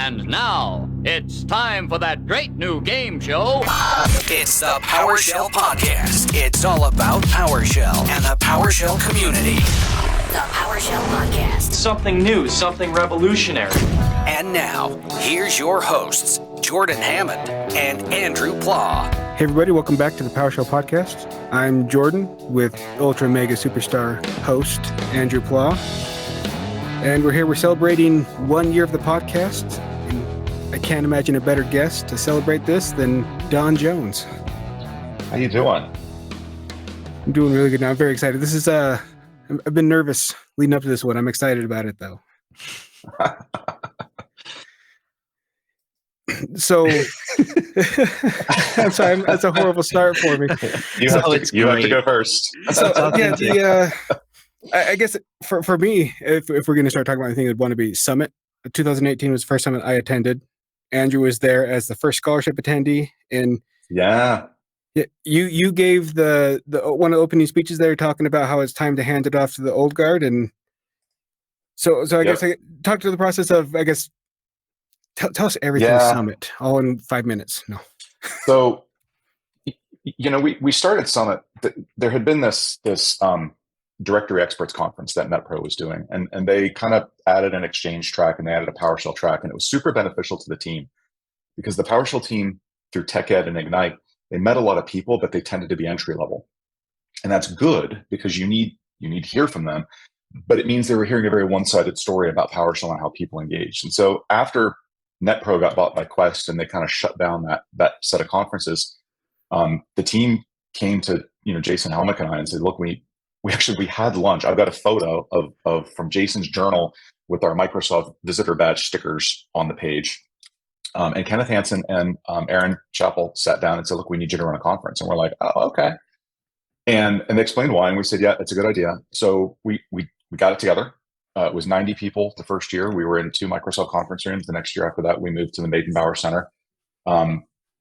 And now, it's time for that great new game show. It's the PowerShell Podcast. It's all about PowerShell and the PowerShell community. The PowerShell Podcast. Something new, something revolutionary. And now, here's your hosts, Jordan Hammond and Andrew Plaw. Hey everybody, welcome back to the PowerShell Podcast. I'm Jordan with Ultra Mega Superstar host Andrew Plaw. And we're celebrating 1 year of the podcast. And I can't imagine a better guest to celebrate this than Don Jones. How you doing? I'm doing really good now. I'm very excited. This is I've been nervous leading up to this one. I'm excited about it though. So I'm sorry, that's a horrible start for me. You have to go first. I guess for me, if we're going to start talking about anything, it'd want to be Summit. 2018 was the first summit I attended. Andrew was there as the first scholarship attendee, and you gave the one of the opening speeches there, talking about how it's time to hand it off to the old guard, and so I guess talk to the process of tell us everything Summit all in 5 minutes. No, so we started Summit. There had been this directory experts conference that NetPro was doing, and they kind of added an Exchange track and they added a PowerShell track, and it was super beneficial to the team because the PowerShell team through Tech Ed and Ignite, they met a lot of people, but they tended to be entry level, and that's good because you need to hear from them, but it means they were hearing a very one-sided story about PowerShell and how people engaged. And so after NetPro got bought by Quest and they kind of shut down that set of conferences, the team came to Jason Helmick and I and said, look, we had lunch. I've got a photo of from Jason's journal with our Microsoft visitor badge stickers on the page. And Kenneth Hansen and Aaron Chappell sat down and said, look, we need you to run a conference. And we're like, oh, okay. And they explained why. And we said, yeah, it's a good idea. So we got it together. It was 90 people the first year. We were in 2 Microsoft conference rooms. The next year after that, we moved to the Meydenbauer Center.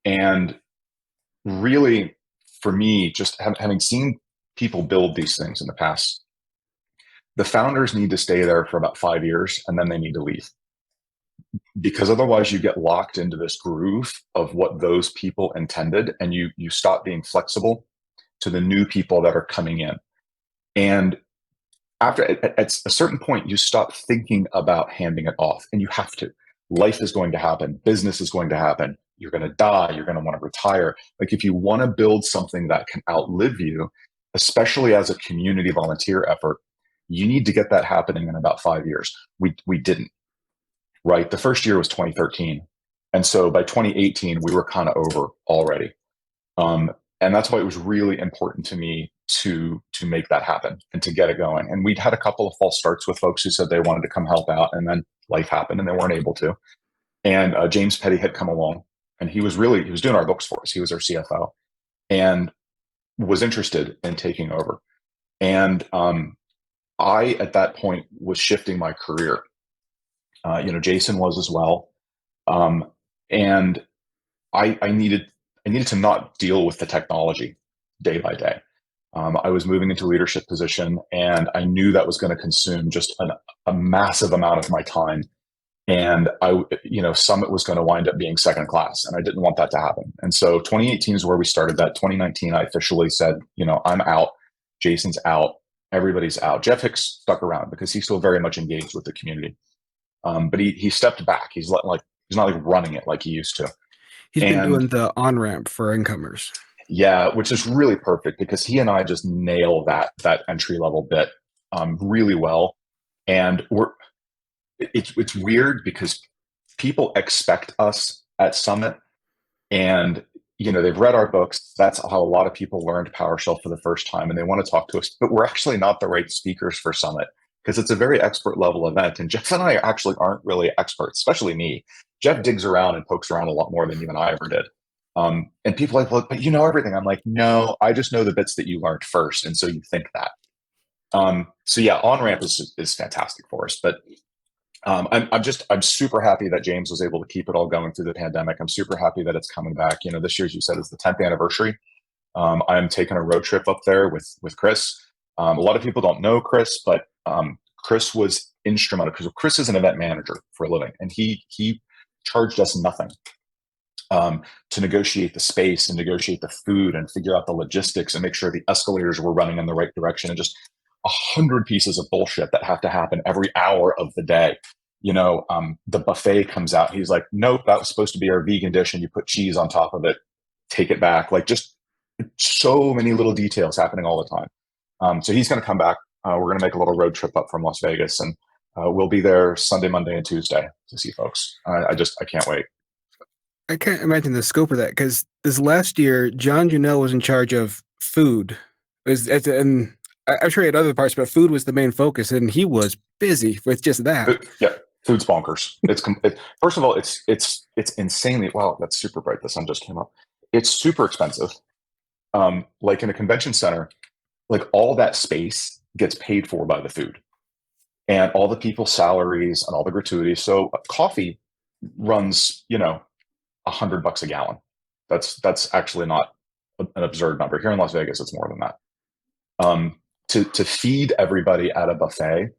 And really, for me, just having seen people build these things in the past, the founders need to stay there for about 5 years and then they need to leave, because otherwise you get locked into this groove of what those people intended, and you stop being flexible to the new people that are coming in. And at a certain point, you stop thinking about handing it off, and you have to. Life is going to happen. Business is going to happen. You're going to die. You're going to want to retire. Like, if you want to build something that can outlive you, especially as a community volunteer effort, you need to get that happening in about 5 years. We didn't, right? The first year was 2013. And so by 2018, we were kind of over already. And that's why it was really important to me to make that happen and to get it going. And we'd had a couple of false starts with folks who said they wanted to come help out, and then life happened and they weren't able to. And James Petty had come along, and he was doing our books for us. He was our CFO and was interested in taking over. And I, at that point, was shifting my career. Jason was as well. And I needed to not deal with the technology day by day. I was moving into a leadership position, and I knew that was going to consume just a massive amount of my time. And Summit was going to wind up being second class, and I didn't want that to happen. And so 2018 is where we started that. 2019, I officially said, I'm out. Jason's out. Everybody's out. Jeff Hicks stuck around because he's still very much engaged with the community. But he stepped back. He's not running it like he used to. He's been doing the on-ramp for incomers. Yeah, which is really perfect because he and I just nail that entry level bit really well. And it's weird because people expect us at Summit, and they've read our books. That's how a lot of people learned PowerShell for the first time, and they want to talk to us. But we're actually not the right speakers for Summit because it's a very expert level event. And Jeff and I actually aren't really experts, especially me. Jeff digs around and pokes around a lot more than even I ever did. And people are like, well, but you know everything. I'm like, no, I just know the bits that you learned first. And so you think that. So yeah, on-ramp is fantastic for us. But I'm super happy that James was able to keep it all going through the pandemic. I'm super happy that it's coming back. This year, as you said, is the 10th anniversary. I'm taking a road trip up there with Chris. A lot of people don't know Chris, but Chris was instrumental because Chris is an event manager for a living, and he charged us nothing to negotiate the space and negotiate the food and figure out the logistics and make sure the escalators were running in the right direction, and just 100 pieces of bullshit that have to happen every hour of the day. The buffet comes out. He's like, nope, that was supposed to be our vegan dish, and you put cheese on top of it. Take it back. Like, just so many little details happening all the time. So he's going to come back. We're going to make a little road trip up from Las Vegas, and we'll be there Sunday, Monday, and Tuesday to see folks. I can't wait. I can't imagine the scope of that, because this last year, John Janelle was in charge of food. And I'm sure he had other parts, but food was the main focus, and he was busy with just that. Yeah, food's bonkers. First of all, it's insanely, wow, that's super bright. The sun just came up. It's super expensive. Like in a convention center, like all that space gets paid for by the food and all the people's salaries and all the gratuities. So coffee runs, $100 a gallon. That's actually not an absurd number. Here in Las Vegas, it's more than that. To feed everybody at a buffet,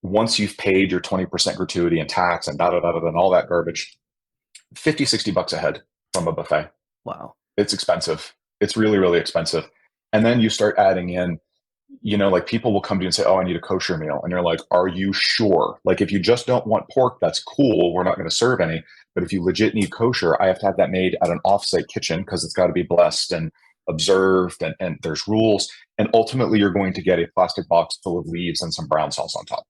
once you've paid your 20% gratuity and tax and and all that garbage, $50-$60 a head from a buffet. Wow. It's expensive. It's really, really expensive. And then you start adding in, like people will come to you and say, oh, I need a kosher meal. And you're like, are you sure? Like, if you just don't want pork, that's cool. We're not going to serve any. But if you legit need kosher, I have to have that made at an offsite kitchen because it's got to be blessed and observed, and there's rules. And ultimately, you're going to get a plastic box full of leaves and some brown sauce on top,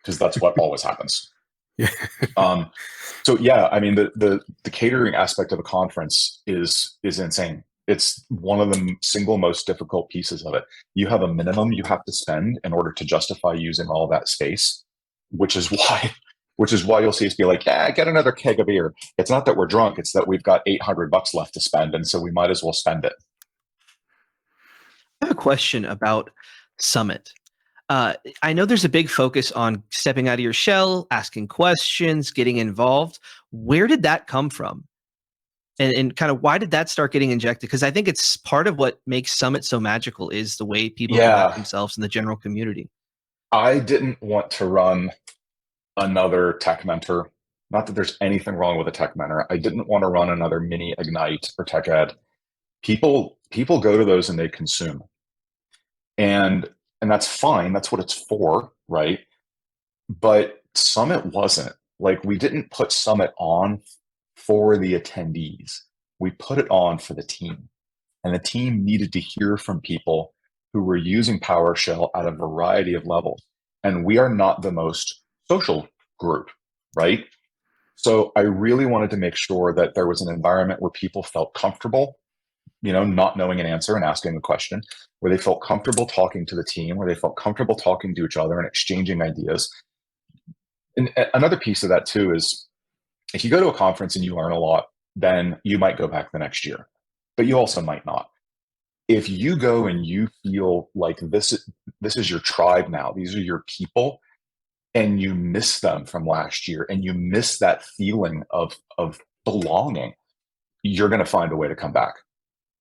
because that's what always happens. Yeah. So yeah, I mean, the catering aspect of a conference is insane. It's one of the single most difficult pieces of it. You have a minimum you have to spend in order to justify using all that space, which is why you'll see us be like, yeah, get another keg of beer. It's not that we're drunk. It's that we've got $800 left to spend. And so we might as well spend it. I have a question about Summit. I know there's a big focus on stepping out of your shell, asking questions, getting involved. Where did that come from? And kind of why did that start getting injected? Because I think it's part of what makes Summit so magical is the way people conduct themselves in the general community. I didn't want to run another tech mentor. Not that there's anything wrong with a tech mentor. I didn't want to run another mini Ignite or Tech Ed. People go to those and they consume. And that's fine. That's what it's for, right? But Summit wasn't. Like, we didn't put Summit on for the attendees. We put it on for the team. And the team needed to hear from people who were using PowerShell at a variety of levels. And we are not the most social group, right? So I really wanted to make sure that there was an environment where people felt comfortable, not knowing an answer and asking a question, where they felt comfortable talking to the team, where they felt comfortable talking to each other and exchanging ideas. And another piece of that too is, if you go to a conference and you learn a lot, then you might go back the next year, but you also might not. If you go and you feel like this is your tribe now, these are your people, and you miss them from last year, and you miss that feeling of belonging, you're going to find a way to come back.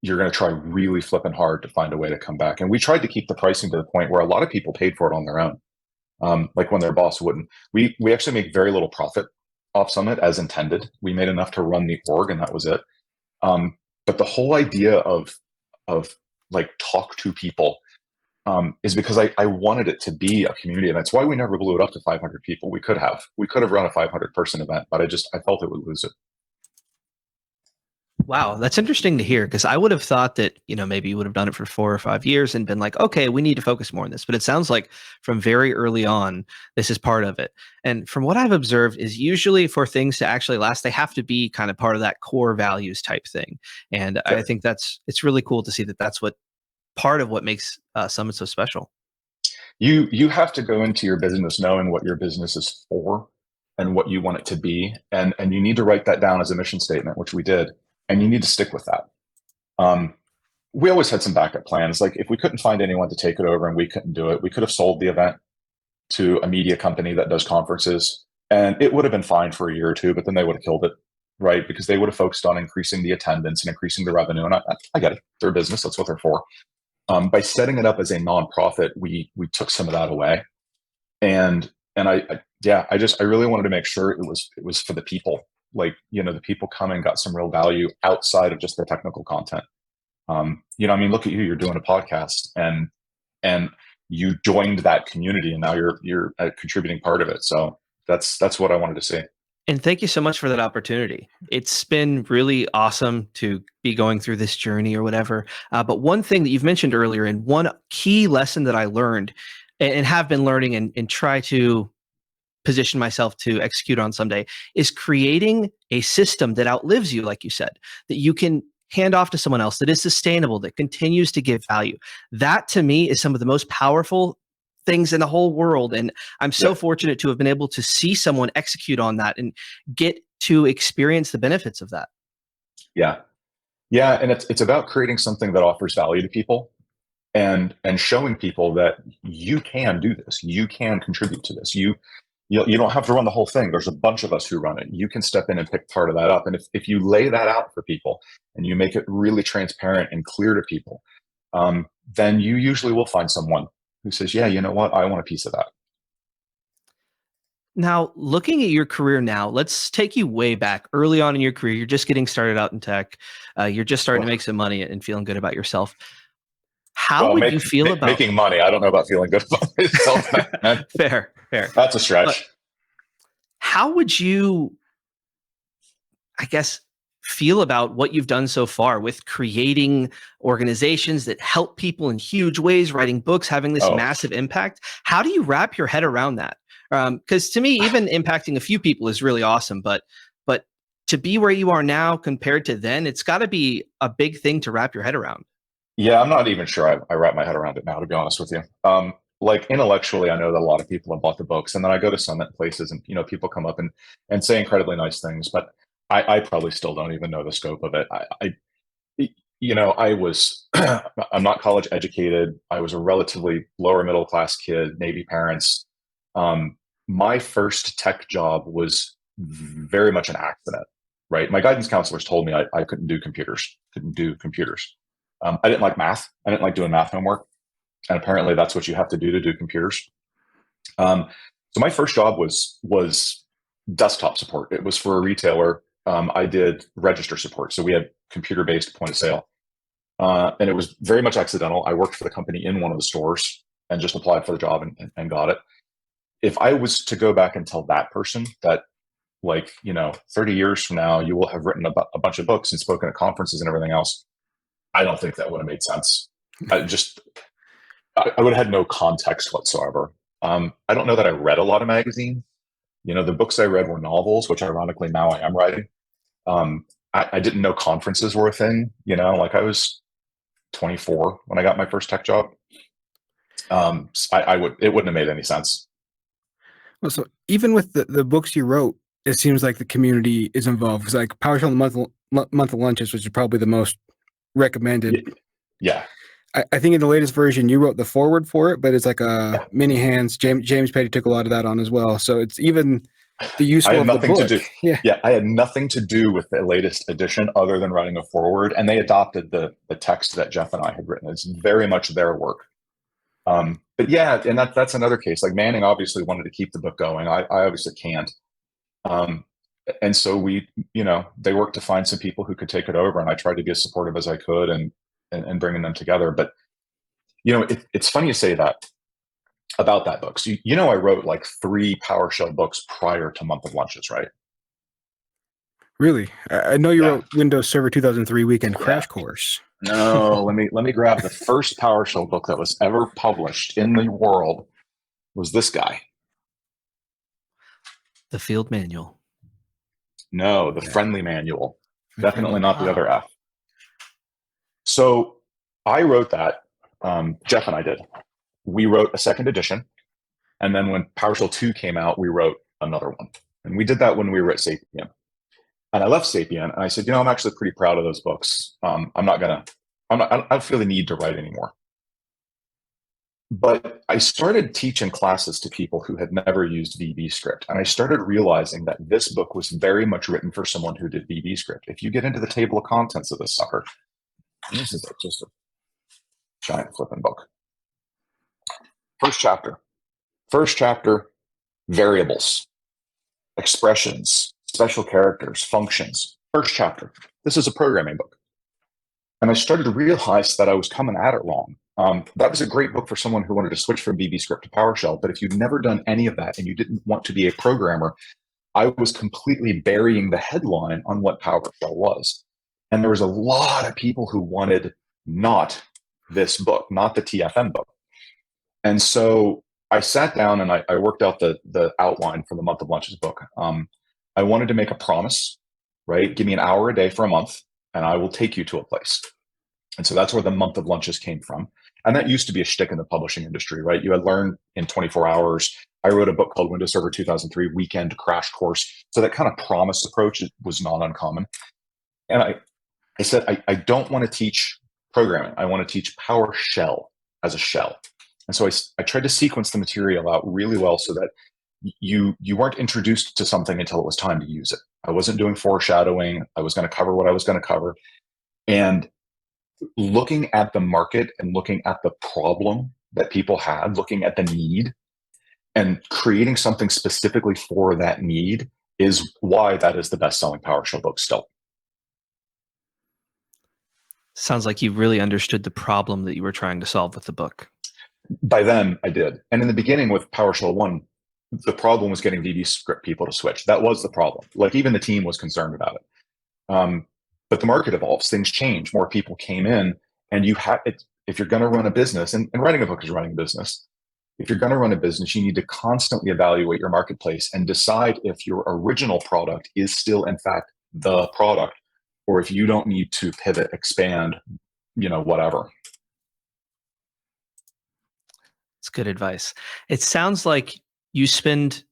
You're going to try really flipping hard to find a way to come back. And we tried to keep the pricing to the point where a lot of people paid for it on their own, like when their boss wouldn't. We actually make very little profit off Summit as intended. We made enough to run the org, and that was it. But the whole idea of like talk to people is because I wanted it to be a community, and that's why we never blew it up to 500 people. We could have run a 500 person event, but I felt it would lose it. Wow, that's interesting to hear, because I would have thought that, maybe you would have done it for 4 or 5 years and been like, okay, we need to focus more on this. But it sounds like from very early on, this is part of it. And from what I've observed is usually for things to actually last, they have to be kind of part of that core values type thing. And I think it's really cool to see that that's what part of what makes Summit so special. You have to go into your business knowing what your business is for and what you want it to be. And you need to write that down as a mission statement, which we did. And you need to stick with that. We always had some backup plans. Like, if we couldn't find anyone to take it over and we couldn't do it, we could have sold the event to a media company that does conferences, and it would have been fine for a year or two, but then they would have killed it, right? Because they would have focused on increasing the attendance and increasing the revenue. And I get it. They're a business. That's what they're for. By setting it up as a nonprofit, we took some of that away. And And I really wanted to make sure it was for the people. Like, the people coming got some real value outside of just the technical content. Look at you, you're doing a podcast and you joined that community, and now you're a contributing part of it. So that's what I wanted to see. And thank you so much for that opportunity. It's been really awesome to be going through this journey or whatever. But one thing that you've mentioned earlier, and one key lesson that I learned and have been learning and try to position myself to execute on someday, is creating a system that outlives you, like you said, that you can hand off to someone else, that is sustainable, that continues to give value. That to me is some of the most powerful things in the whole world. And I'm so fortunate to have been able to see someone execute on that and get to experience the benefits of that. Yeah. And it's about creating something that offers value to people and showing people that you can do this. You can contribute to this. You don't have to run the whole thing. There's a bunch of us who run it. You can step in and pick part of that up. And if you lay that out for people and you make it really transparent and clear to people, then you usually will find someone who says, yeah, you know what? I want a piece of that. Now, looking at your career now, let's take you way back early on in your career. You're just getting started out in tech. You're just starting to make some money and feeling good about yourself. How would you feel about making money? I don't know about feeling good about myself. Fair. That's a stretch. But how would you, I guess, feel about what you've done so far with creating organizations that help people in huge ways, writing books, having this massive impact? How do you wrap your head around that? Because to me, even impacting a few people is really awesome, but to be where you are now compared to then, it's got to be a big thing to wrap your head around. Yeah, I'm not even sure I wrap my head around it now, to be honest with you. Like intellectually, I know that a lot of people have bought the books, and then I go to Summit places and, people come up and say incredibly nice things, but I probably still don't even know the scope of it. I was, I'm not college educated. I was a relatively lower middle class kid, Navy parents. My first tech job was very much an accident, right? My guidance counselors told me I couldn't do computers. I didn't like math. I didn't like doing math homework. And apparently that's what you have to do computers. So my first job was desktop support. It was for a retailer. I did register support. So we had computer-based point of sale. And it was very much accidental. I worked for the company in one of the stores and just applied for the job and got it. If I was to go back and tell that person that, 30 years from now, you will have written a bunch of books and spoken at conferences and everything else, I don't think that would have made sense. I would have had no context whatsoever. I don't know that I read a lot of magazines. The books I read were novels, which ironically now I am writing. I didn't know conferences were a thing. I was 24 when I got my first tech job. It wouldn't have made any sense. Well, so even with the books you wrote, it seems like the community is involved. Because like PowerShell month of lunches, which is probably the most recommended. Yeah. I think in the latest version you wrote the foreword for it, but it's like a mini hands. James Petty took a lot of that on as well. So it's even the useful of the book. I had nothing to do with the latest edition other than writing a foreword, and they adopted the text that Jeff and I had written. It's very much their work. But yeah, and that's another case. Like Manning obviously wanted to keep the book going. I obviously can't. And so they worked to find some people who could take it over, and I tried to be as supportive as I could and bringing them together. But, it's funny you say that about that book. So, I wrote like 3 PowerShell books prior to Month of Lunches, right? Really? I know you wrote Windows Server 2003 Weekend Crash Course. No, let me grab the first PowerShell book that was ever published in the world. Was this guy? The Field Manual. No, the Friendly Manual. Definitely not the other F. So I wrote that. Jeff and I did. We wrote a second edition. And then when PowerShell 2 came out, we wrote another one. And we did that when we were at Sapien. And I left Sapien and I said, I'm actually pretty proud of those books. I don't feel the need to write anymore. But I started teaching classes to people who had never used VBScript. And I started realizing that this book was very much written for someone who did VBScript. If you get into the table of contents of this sucker, this is just a giant flipping book. First chapter, variables, expressions, special characters, functions. First chapter. This is a programming book. And I started to realize that I was coming at it wrong. That was a great book for someone who wanted to switch from VBScript to PowerShell. But if you've never done any of that and you didn't want to be a programmer, I was completely burying the headline on what PowerShell was. And there was a lot of people who wanted not this book, not the TFM book. And so I sat down and I worked out the outline for the Month of Lunches book. I wanted to make a promise, right? Give me an hour a day for a month and I will take you to a place. And so that's where the Month of Lunches came from. And that used to be a shtick in the publishing industry, right? You had learned in 24 hours. I wrote a book called Windows Server 2003 Weekend Crash Course. So that kind of promised approach was not uncommon. And I said, I don't want to teach programming. I want to teach PowerShell as a shell. And so I tried to sequence the material out really well so that you weren't introduced to something until it was time to use it. I wasn't doing foreshadowing. I was going to cover what I was going to cover. And looking at the market and looking at the problem that people had, looking at the need and creating something specifically for that need is why that is the best-selling PowerShell book still. Sounds like you really understood the problem that you were trying to solve with the book. By then, I did. And in the beginning with PowerShell 1, the problem was getting VBScript people to switch. That was the problem. Like even the team was concerned about it. But the market evolves, things change, more people came in, and you have, if you're going to run a business, and writing a book is running a business. If you're going to run a business, you need to constantly evaluate your marketplace and decide if your original product is still, in fact, the product, or if you don't need to pivot, expand, whatever. It's good advice. It sounds like you spend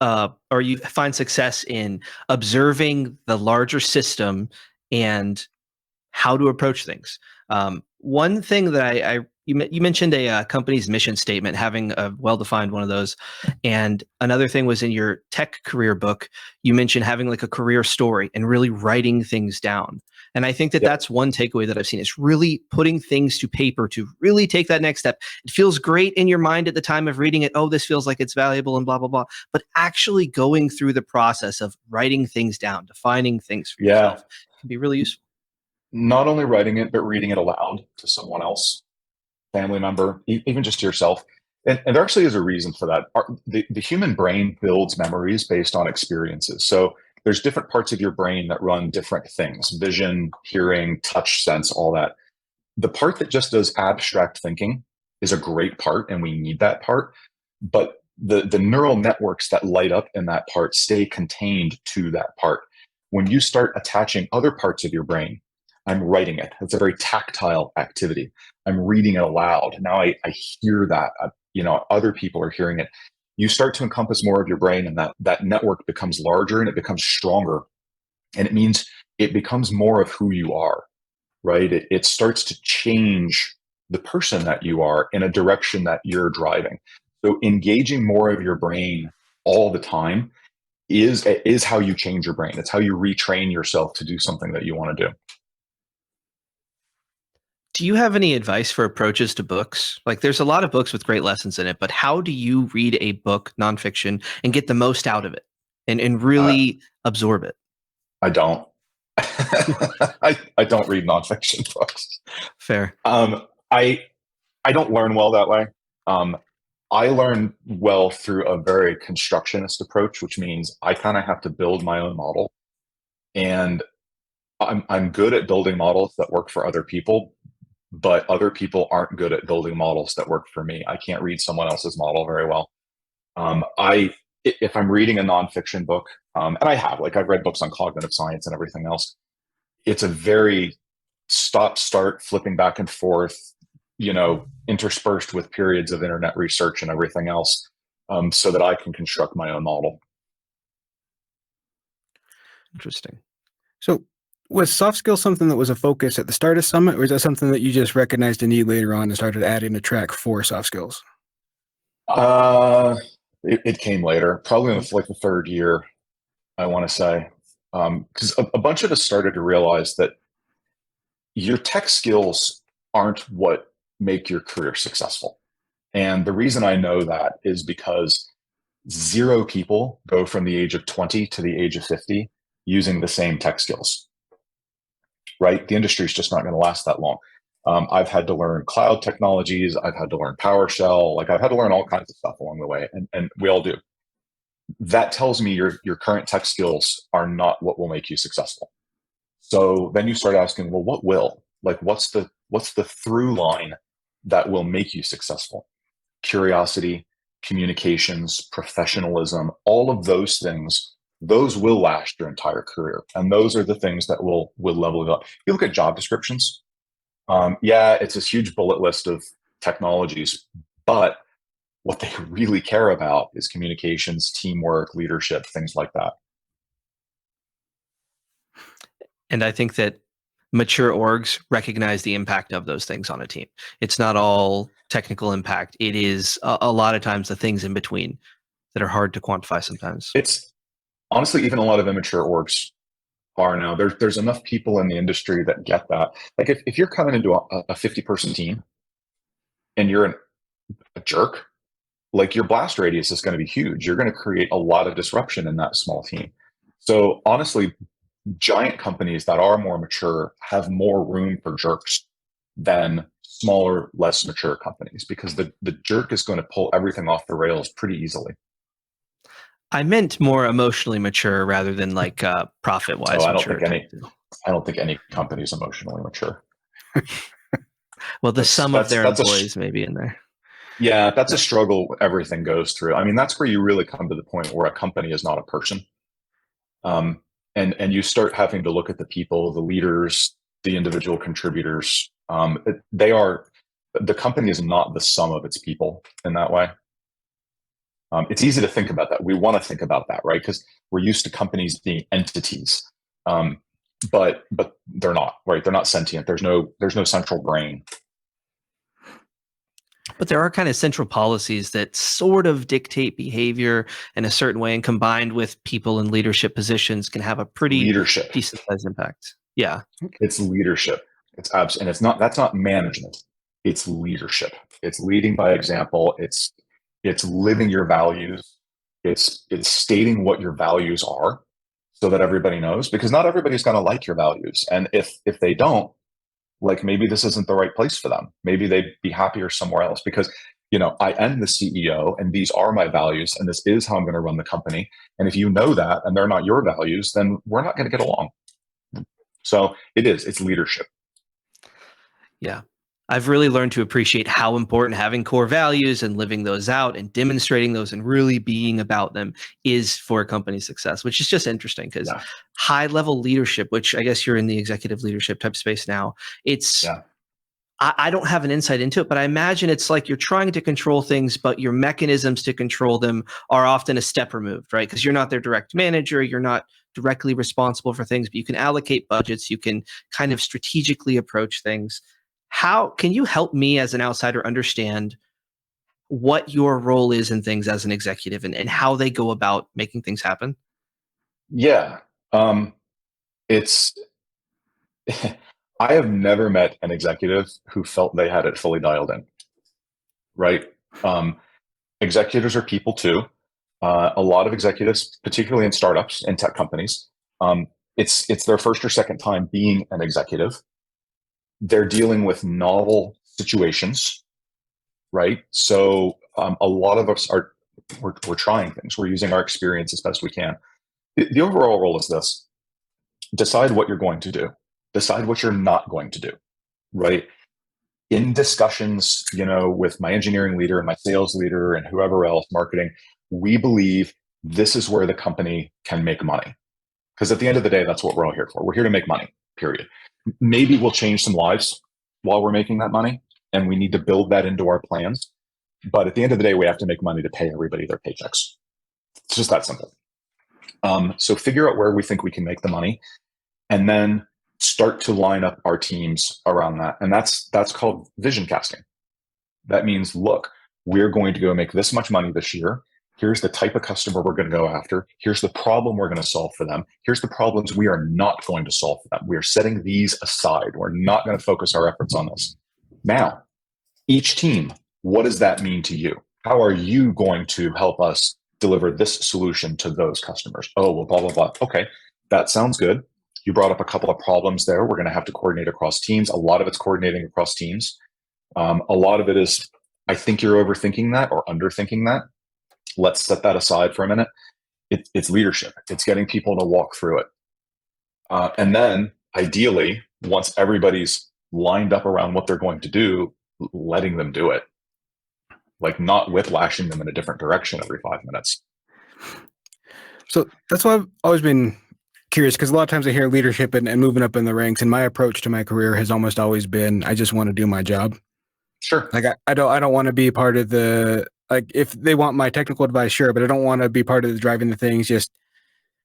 or you find success in observing the larger system and how to approach things. One thing that you mentioned a company's mission statement, having a well-defined one of those. And another thing was in your tech career book, you mentioned having like a career story and really writing things down. And I think that that's one takeaway that I've seen is really putting things to paper to really take that next step. It feels great in your mind at the time of reading it. Oh, this feels like it's valuable and blah, blah, blah. But actually going through the process of writing things down, defining things for yourself can be really useful. Not only writing it, but reading it aloud to someone else, family member, even just to yourself. And there actually is a reason for that. The human brain builds memories based on experiences. So there's different parts of your brain that run different things: vision, hearing, touch, sense, all that. The part that just does abstract thinking is a great part, and we need that part. But the neural networks that light up in that part stay contained to that part. When you start attaching other parts of your brain, I'm writing it. It's a very tactile activity. I'm reading it aloud. Now I hear that, other people are hearing it. You start to encompass more of your brain, and that network becomes larger and it becomes stronger. And it means it becomes more of who you are, right? It starts to change the person that you are in a direction that you're driving. So engaging more of your brain all the time is how you change your brain. It's how you retrain yourself to do something that you want to do. Do you have any advice for approaches to books? Like there's a lot of books with great lessons in it, but how do you read a book, nonfiction, and get the most out of it and really absorb it? I don't. I don't read nonfiction books. Fair. I don't learn well that way. I learn well through a very constructionist approach, which means I kind of have to build my own model. And I'm good at building models that work for other people, but other people aren't good at building models that work for me. I can't read someone else's model very well. If I'm reading a nonfiction book, and I've read books on cognitive science and everything else, it's a very stop-start, flipping back and forth, interspersed with periods of internet research and everything else, so that I can construct my own model. Interesting. So was soft skills something that was a focus at the start of Summit, or is that something that you just recognized a need later on and started adding a track for soft skills? It came later, probably in the third year, I want to say, because a bunch of us started to realize that your tech skills aren't what make your career successful. And the reason I know that is because 0 people go from the age of 20 to the age of 50 using the same tech skills, right? The industry is just not going to last that long. I've had to learn cloud technologies. I've had to learn PowerShell. Like I've had to learn all kinds of stuff along the way, and we all do. That tells me your current tech skills are not what will make you successful. So then you start asking, well, what will? Like, what's the through line that will make you successful? Curiosity, communications, professionalism, all of those things, those will last your entire career. And those are the things that will level it up. If you look at job descriptions, it's this huge bullet list of technologies, but what they really care about is communications, teamwork, leadership, things like that. And I think that mature orgs recognize the impact of those things on a team. It's not all technical impact. It is a lot of times the things in between that are hard to quantify sometimes. It's honestly, even a lot of immature orgs are now. There's enough people in the industry that get that. Like if you're coming into a 50-person team and you're a jerk, like your blast radius is going to be huge. You're going to create a lot of disruption in that small team. So honestly, giant companies that are more mature have more room for jerks than smaller, less mature companies, because the jerk is going to pull everything off the rails pretty easily. I meant more emotionally mature rather than like profit-wise mature. I don't think any company is emotionally mature. Well, the sum of their employees may be in there. Yeah, that's a struggle everything goes through. I mean, that's where you really come to the point where a company is not a person. And you start having to look at the people, the leaders, the individual contributors. The company is not the sum of its people in that way. It's easy to think about that. We want to think about that, right? Because we're used to companies being entities, but they're not, right? They're not sentient. There's no central brain. But there are kind of central policies that sort of dictate behavior in a certain way, and combined with people in leadership positions can have a pretty decent sized impact. Yeah. It's leadership. That's not management. It's leadership. It's leading by example. It's living your values. It's stating what your values are so that everybody knows, because not everybody's going to like your values. And if they don't, like maybe this isn't the right place for them. Maybe they'd be happier somewhere else, because, I am the CEO and these are my values and this is how I'm going to run the company. And if you know that and they're not your values, then we're not going to get along. So it's leadership. Yeah. I've really learned to appreciate how important having core values and living those out and demonstrating those and really being about them is for a company's success, which is just interesting because high level leadership, which I guess you're in the executive leadership type space now, I don't have an insight into it, but I imagine it's like you're trying to control things, but your mechanisms to control them are often a step removed, right? Because you're not their direct manager, you're not directly responsible for things, but you can allocate budgets, you can kind of strategically approach things. How can you help me as an outsider understand what your role is in things as an executive and how they go about making things happen? Yeah. I have never met an executive who felt they had it fully dialed in, right? Executives are people too. A lot of executives, particularly in startups and tech companies, it's their first or second time being an executive. They're dealing with novel situations, right? So a lot of us we're trying things. We're using our experience as best we can. The overall role is this: decide what you're going to do, decide what you're not going to do, right? In discussions, with my engineering leader and my sales leader and whoever else, marketing, we believe this is where the company can make money. Because at the end of the day, that's what we're all here for. We're here to make money, period. Maybe we'll change some lives while we're making that money, and we need to build that into our plans. But at the end of the day, we have to make money to pay everybody their paychecks. It's just that simple. So figure out where we think we can make the money, and then start to line up our teams around that. And that's called vision casting. That means, look, we're going to go make this much money this year. Here's the type of customer we're going to go after. Here's the problem we're going to solve for them. Here's the problems we are not going to solve for them. We are setting these aside. We're not going to focus our efforts on this. Now, each team, what does that mean to you? How are you going to help us deliver this solution to those customers. Oh, well, blah, blah, blah. Okay, that sounds good. You brought up a couple of problems there. We're going to have to coordinate across teams. A lot of it's coordinating across teams. A lot of it is, I think you're overthinking that or underthinking that. Let's set that aside for a minute. It's leadership. It's getting people to walk through it. And then ideally, once everybody's lined up around what they're going to do, letting them do it. Like not whiplashing them in a different direction every 5 minutes. So that's why I've always been curious, because a lot of times I hear leadership and moving up in the ranks, and my approach to my career has almost always been, I just want to do my job. Sure. Like I don't want to be part of the, like if they want my technical advice, sure, but I don't want to be part of the driving the things. Just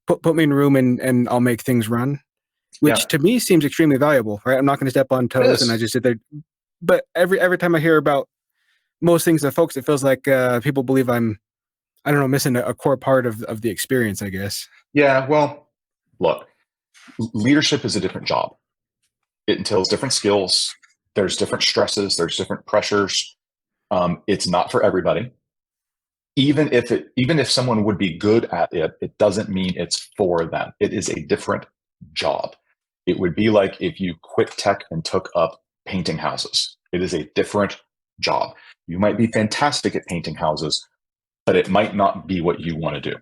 put me in a room and I'll make things run, which to me seems extremely valuable, right? I'm not going to step on toes and I just sit there. But every time I hear about most things that folks, it feels like people believe I'm, I don't know, missing a core part of the experience, I guess. Yeah, well, look, leadership is a different job. It entails different skills. There's different stresses. There's different pressures. It's not for everybody. Even if someone would be good at it, it doesn't mean it's for them. It is a different job. It would be like if you quit tech and took up painting houses. It is a different job. You might be fantastic at painting houses, but it might not be what you want to do,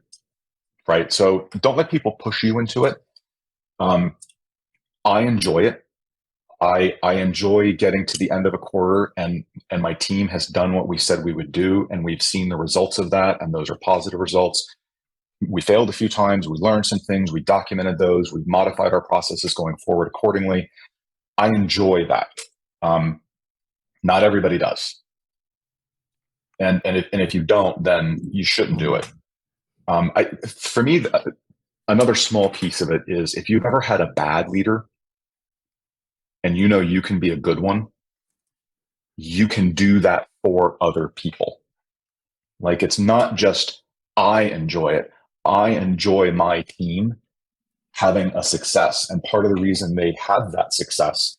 right? So don't let people push you into it. I enjoy it. I enjoy getting to the end of a quarter and my team has done what we said we would do, and we've seen the results of that, and those are positive results. We failed a few times. We learned some things. We documented those. We modified our processes going forward accordingly. I enjoy that. Not everybody does. And if you don't, then you shouldn't do it. For me, another small piece of it is if you've ever had a bad leader and you know you can be a good one, you can do that for other people. Like it's not just I enjoy it. I enjoy my team having a success. And part of the reason they had that success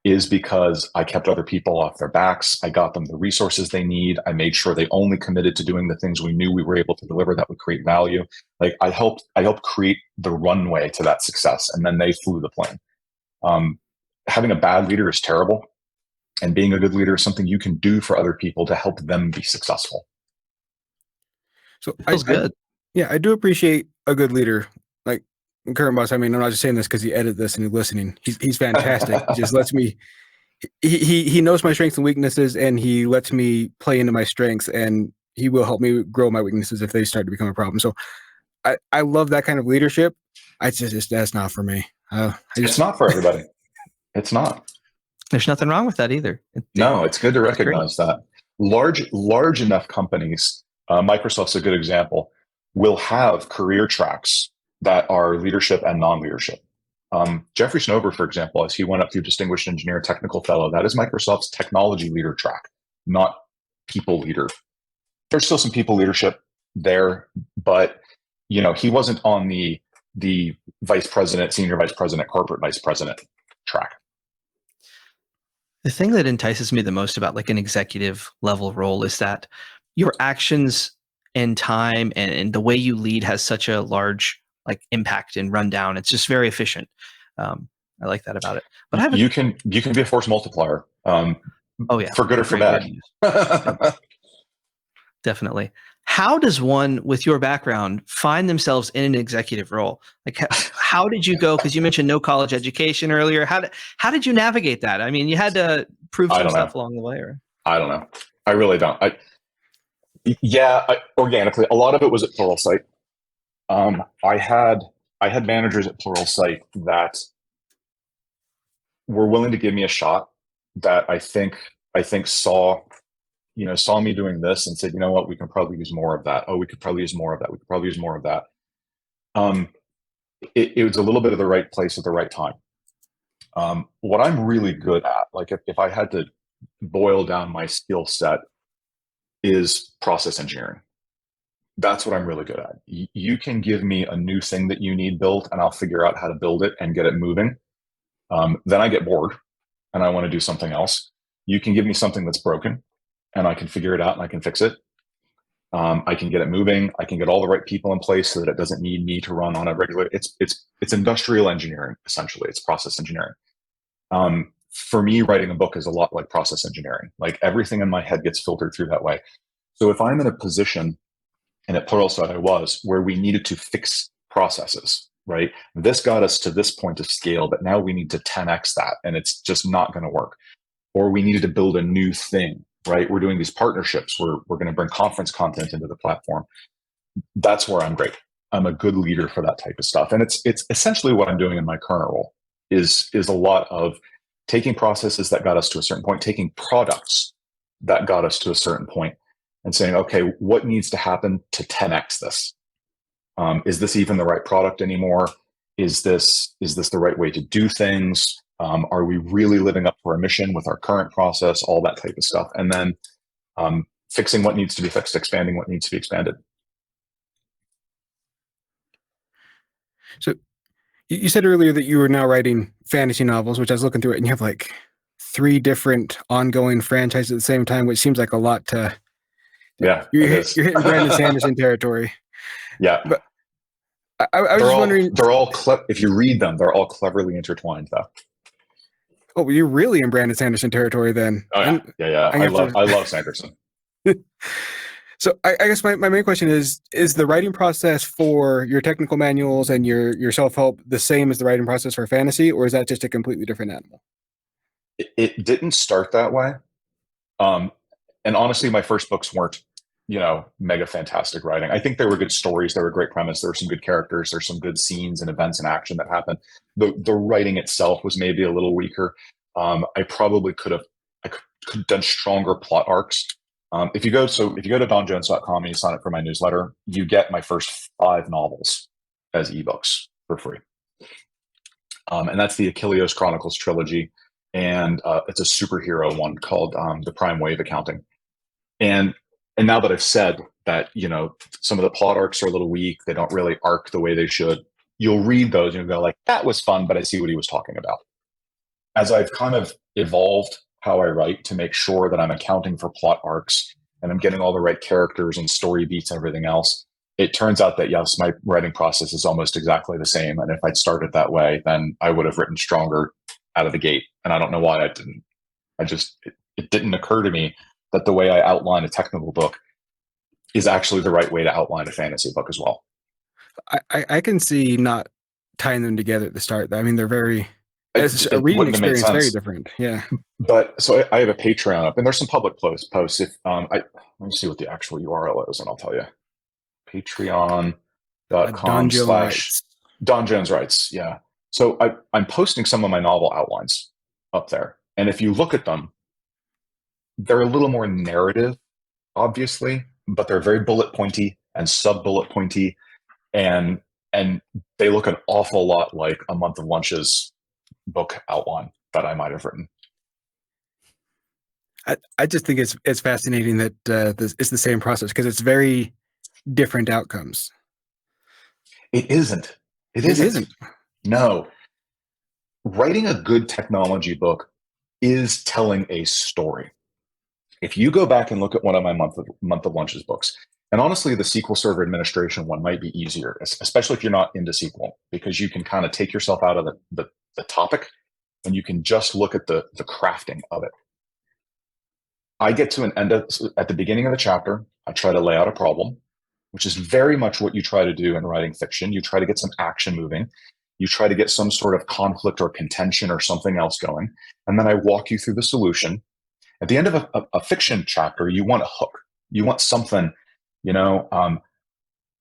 is because I kept other people off their backs. I got them the resources they need. I made sure they only committed to doing the things we knew we were able to deliver that would create value. Like I helped create the runway to that success, and then they flew the plane. Having a bad leader is terrible, and being a good leader is something you can do for other people to help them be successful. So I do appreciate a good leader. Like current boss, I mean, I'm not just saying this because he edited this and he's listening. He's fantastic. He just lets me, he knows my strengths and weaknesses, and he lets me play into my strengths, and he will help me grow my weaknesses if they start to become a problem. So I love that kind of leadership. That's not for me. It's not for everybody. It's not. There's nothing wrong with that either. No, it's good to recognize that. Large enough companies, Microsoft's a good example, will have career tracks that are leadership and non-leadership. Jeffrey Snover, for example, as he went up through Distinguished Engineer Technical Fellow, that is Microsoft's technology leader track, not people leader. There's still some people leadership there, but he wasn't on the vice president, senior vice president, corporate vice president track. The thing that entices me the most about like an executive level role is that your actions and time and the way you lead has such a large like impact and rundown. It's just very efficient. I like that about it. But you can be a force multiplier. Oh yeah, for good or for bad. Definitely. How does one with your background find themselves in an executive role? Like how did you go? Because you mentioned no college education earlier. How did you navigate that? I mean, you had to prove some stuff along the way, or I don't know. I really don't. Organically, a lot of it was at Pluralsight. I had managers at Pluralsight that were willing to give me a shot, that I think saw me doing this and said, you know what, we can probably use more of that. Oh, we could probably use more of that. We could probably use more of that. It was a little bit of the right place at the right time. What I'm really good at, like if I had to boil down my skill set, is process engineering. That's what I'm really good at. You can give me a new thing that you need built, and I'll figure out how to build it and get it moving. Then I get bored and I want to do something else. You can give me something that's broken and I can figure it out and I can fix it. I can get it moving. I can get all the right people in place so that it doesn't need me to run on a regular. It's industrial engineering, essentially. It's process engineering. For me, writing a book is a lot like process engineering. Like everything in my head gets filtered through that way. So if I'm in a position, and at Pluralsight I was, where we needed to fix processes, right? This got us to this point of scale, but now we need to 10x that, and it's just not going to work. Or we needed to build a new thing, right? We're doing these partnerships. We're going to bring conference content into the platform. That's where I'm great. I'm a good leader for that type of stuff. And it's essentially what I'm doing in my current role is a lot of taking processes that got us to a certain point, taking products that got us to a certain point, and saying, okay, what needs to happen to 10x this? Is this even the right product anymore? Is this the right way to do things? Are we really living up to our mission with our current process? All that type of stuff. And then fixing what needs to be fixed, expanding what needs to be expanded. So you said earlier that you were now writing fantasy novels, which I was looking through it, and you have like 3 different ongoing franchises at the same time, which seems like a lot to. Yeah, you're hitting Brandon Sanderson territory. Yeah, but I was just wondering. They're all if you read them, they're all cleverly intertwined, though. Oh, well, you're really in Brandon Sanderson territory then. Oh yeah. I love Sanderson. So I guess my main question is the writing process for your technical manuals and your self-help the same as the writing process for fantasy, or is that just a completely different animal? It didn't start that way. And honestly, my first books weren't, mega fantastic writing. I think they were good stories. They were a great premise. There were some good characters. There's some good scenes and events and action that happened. The writing itself was maybe a little weaker. I probably could have done stronger plot arcs. If you go to donjones.com and you sign up for my newsletter, you get my first 5 novels as ebooks for free. And that's the Achilleos Chronicles trilogy. And it's a superhero one called The Prime Wave Accounting. And now that I've said that, some of the plot arcs are a little weak, they don't really arc the way they should, you'll read those and you'll go like, that was fun, but I see what he was talking about. As I've kind of evolved how I write to make sure that I'm accounting for plot arcs and I'm getting all the right characters and story beats and everything else, it turns out that, yes, my writing process is almost exactly the same. And if I'd started that way, then I would have written stronger out of the gate. And I don't know why I didn't. It didn't occur to me that the way I outline a technical book is actually the right way to outline a fantasy book as well. I can see not tying them together at the start. I mean, they're very, as a reading experience, very different. Yeah. But so I have a Patreon up, and there's some public posts. If let me see what the actual URL is, and I'll tell you. Patreon.com/Don Jones Writes. Yeah. So I'm posting some of my novel outlines up there. And if you look at them, they're a little more narrative, obviously, but they're very bullet pointy and sub-bullet pointy. And they look an awful lot like A Month of Lunch's book outline that I might have written. I just think it's fascinating that it's the same process because it's very different outcomes. It isn't. It isn't. No. Writing a good technology book is telling a story. If you go back and look at one of my Month of Lunches books, and honestly, the SQL Server Administration one might be easier, especially if you're not into SQL, because you can kind of take yourself out of the topic and you can just look at the crafting of it. I get to an end at the beginning of the chapter, I try to lay out a problem, which is very much what you try to do in writing fiction. You try to get some action moving. You try to get some sort of conflict or contention or something else going. And then I walk you through the solution. At the end of a fiction chapter, you want a hook. You want something, and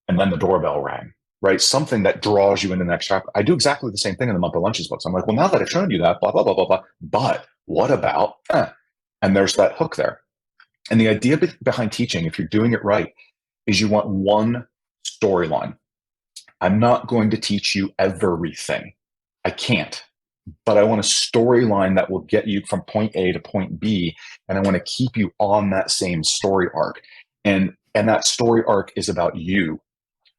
then the doorbell rang, right? Something that draws you into the next chapter. I do exactly the same thing in the Month of Lunches books. I'm like, well, now that I've shown you that, blah, blah, blah, blah, blah, but what about, and there's that hook there. And the idea behind teaching, if you're doing it right, is you want one storyline. I'm not going to teach you everything. I can't. But I want a storyline that will get you from point A to point B, and I want to keep you on that same story arc. And that story arc is about you.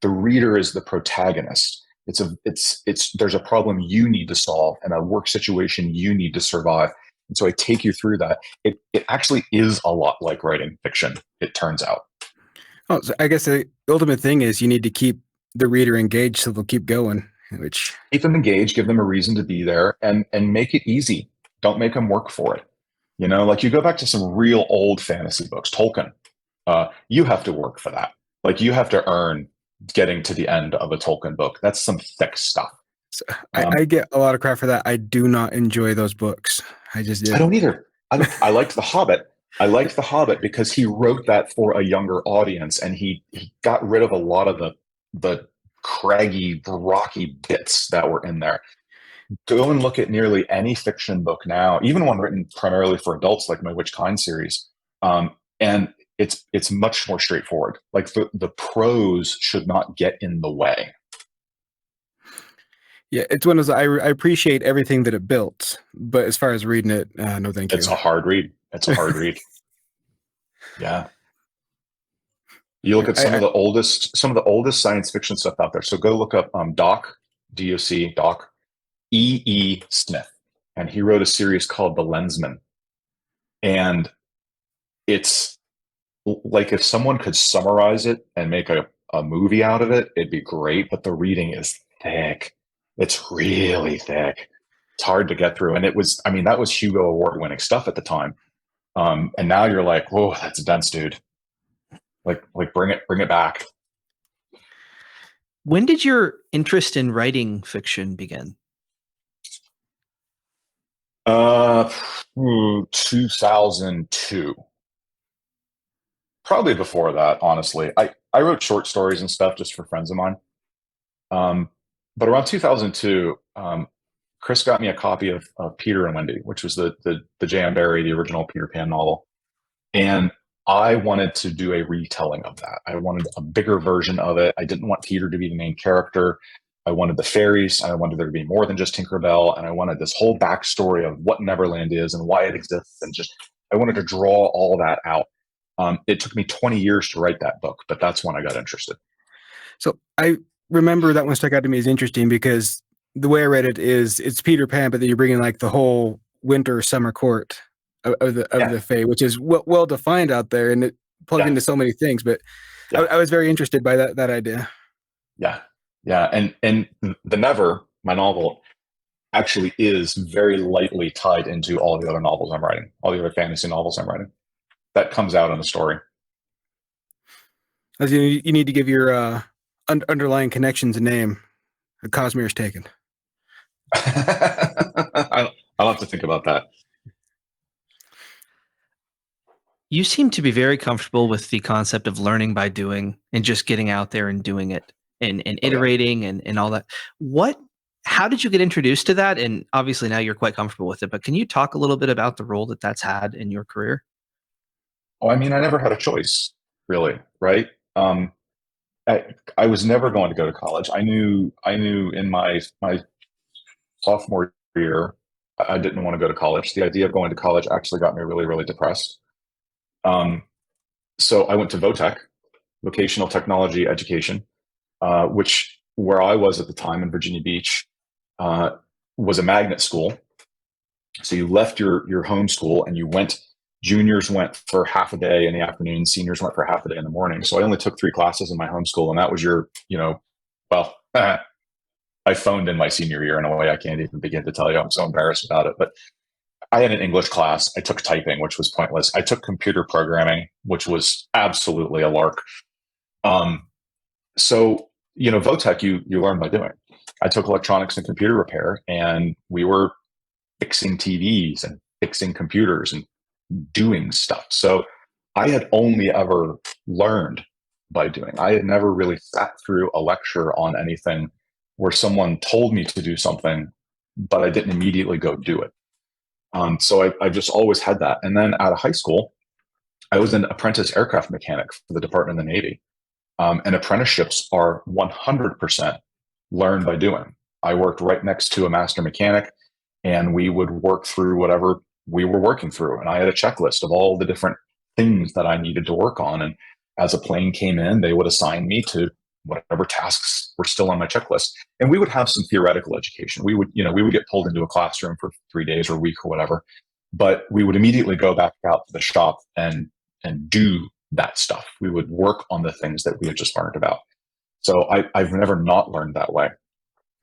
The reader is the protagonist. There's a problem you need to solve and a work situation you need to survive. And so I take you through that. It actually is a lot like writing fiction, it turns out. Oh, so I guess the ultimate thing is you need to keep the reader engaged so they'll keep going, which Keep them engaged, give them a reason to be there, and make it easy. Don't make them work for it. You know, like you go back to some real old fantasy books, Tolkien. You have to work for that. Like you have to earn getting to the end of a Tolkien book. That's some thick stuff. so I get a lot of crap for that. I do not enjoy those books. I just did. I don't either. I liked The Hobbit. I liked The Hobbit because he wrote that for a younger audience, and he got rid of a lot of the craggy, rocky bits that were in there. Go and look at nearly any fiction book now, even one written primarily for adults, like my Which Kind series, and it's much more straightforward. Like the prose should not get in the way. Yeah, it's one of those. I appreciate everything that it built, but as far as reading it, no, thank you. It's a hard read. It's a hard read. Yeah. You look at some of the oldest science fiction stuff out there. So go look up Doc, D-O-C, Doc, E.E. Smith. And he wrote a series called The Lensman. And it's like if someone could summarize it and make a movie out of it, it'd be great. But the reading is thick. It's really thick. It's hard to get through. And it was, I mean, that was Hugo Award winning stuff at the time. And now you're like, whoa, that's dense, dude. Like bring it back. When did your interest in writing fiction begin? 2002. Probably before that, honestly. I wrote short stories and stuff just for friends of mine. But around 2002, Chris got me a copy of Peter and Wendy, which was the J.M. Barrie, the original Peter Pan novel. And I wanted to do a retelling of that. I wanted a bigger version of it. I didn't want Peter to be the main character. I wanted the fairies. I wanted there to be more than just Tinkerbell. And I wanted this whole backstory of what Neverland is and why it exists. And just, I wanted to draw all that out. It took me 20 years to write that book, but that's when I got interested. So I remember that one stuck out to me as interesting because the way I read it is it's Peter Pan, but then you're bringing like the whole winter summer court of the Fae, which is well defined out there, and it plugged into so many things. But I was very interested by that idea. Yeah, and the Never, my novel, actually is very lightly tied into all the other novels I'm writing, all the other fantasy novels I'm writing. That comes out in the story. As you need to give your underlying connections a name. Cosmere's taken. I'll have to think about that. You seem to be very comfortable with the concept of learning by doing and just getting out there and doing it and iterating and all that. How did you get introduced to that? And obviously now you're quite comfortable with it, but can you talk a little bit about the role that's had in your career? Oh, I mean, I never had a choice, really, right? I was never going to go to college. I knew in my sophomore year, I didn't want to go to college. The idea of going to college actually got me really, really depressed. So I went to VOTEC, Vocational Technology Education, which where I was at the time in Virginia Beach, was a magnet school. So you left your home school and you went. Juniors went for half a day in the afternoon. Seniors went for half a day in the morning. So I only took 3 classes in my home school, and that was I phoned in my senior year in a way I can't even begin to tell you. I'm so embarrassed about it. But I had an English class. I took typing, which was pointless. I took computer programming, which was absolutely a lark. So VOTEC, you learn by doing. I took electronics and computer repair, and we were fixing TVs and fixing computers and doing stuff. So I had only ever learned by doing. I had never really sat through a lecture on anything where someone told me to do something, but I didn't immediately go do it. So I just always had that. And then out of high school, I was an apprentice aircraft mechanic for the Department of the Navy. And apprenticeships are 100% learn by doing. I worked right next to a master mechanic, and we would work through whatever we were working through. And I had a checklist of all the different things that I needed to work on. And as a plane came in, they would assign me to whatever tasks were still on my checklist. And we would have some theoretical education. We would get pulled into a classroom for 3 days or a week or whatever, but we would immediately go back out to the shop and do that stuff. We would work on the things that we had just learned about. So I've never not learned that way.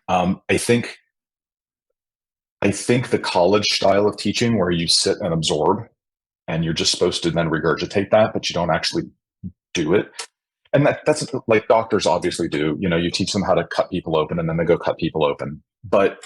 I think the college style of teaching, where you sit and absorb and you're just supposed to then regurgitate that, but you don't actually do it. And that's like doctors obviously do. You teach them how to cut people open and then they go cut people open. But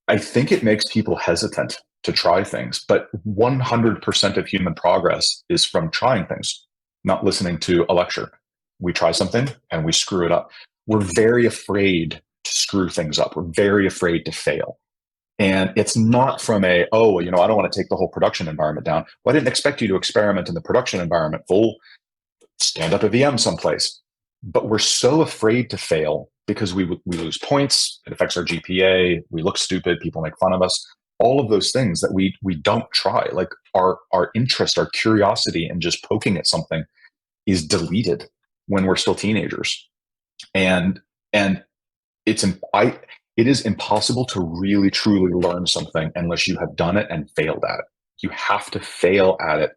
I think it makes people hesitant to try things. But 100% of human progress is from trying things, not listening to a lecture. We try something and we screw it up. We're very afraid to screw things up. We're very afraid to fail. And it's not from I don't want to take the whole production environment down. Well, I didn't expect you to experiment in the production environment. Full stand up a VM someplace. But we're so afraid to fail because we lose points. It affects our GPA. We look stupid. People make fun of us. All of those things that we don't try. Like our interest, our curiosity in just poking at something is deleted when we're still teenagers. And it is impossible to really, truly learn something unless you have done it and failed at it. You have to fail at it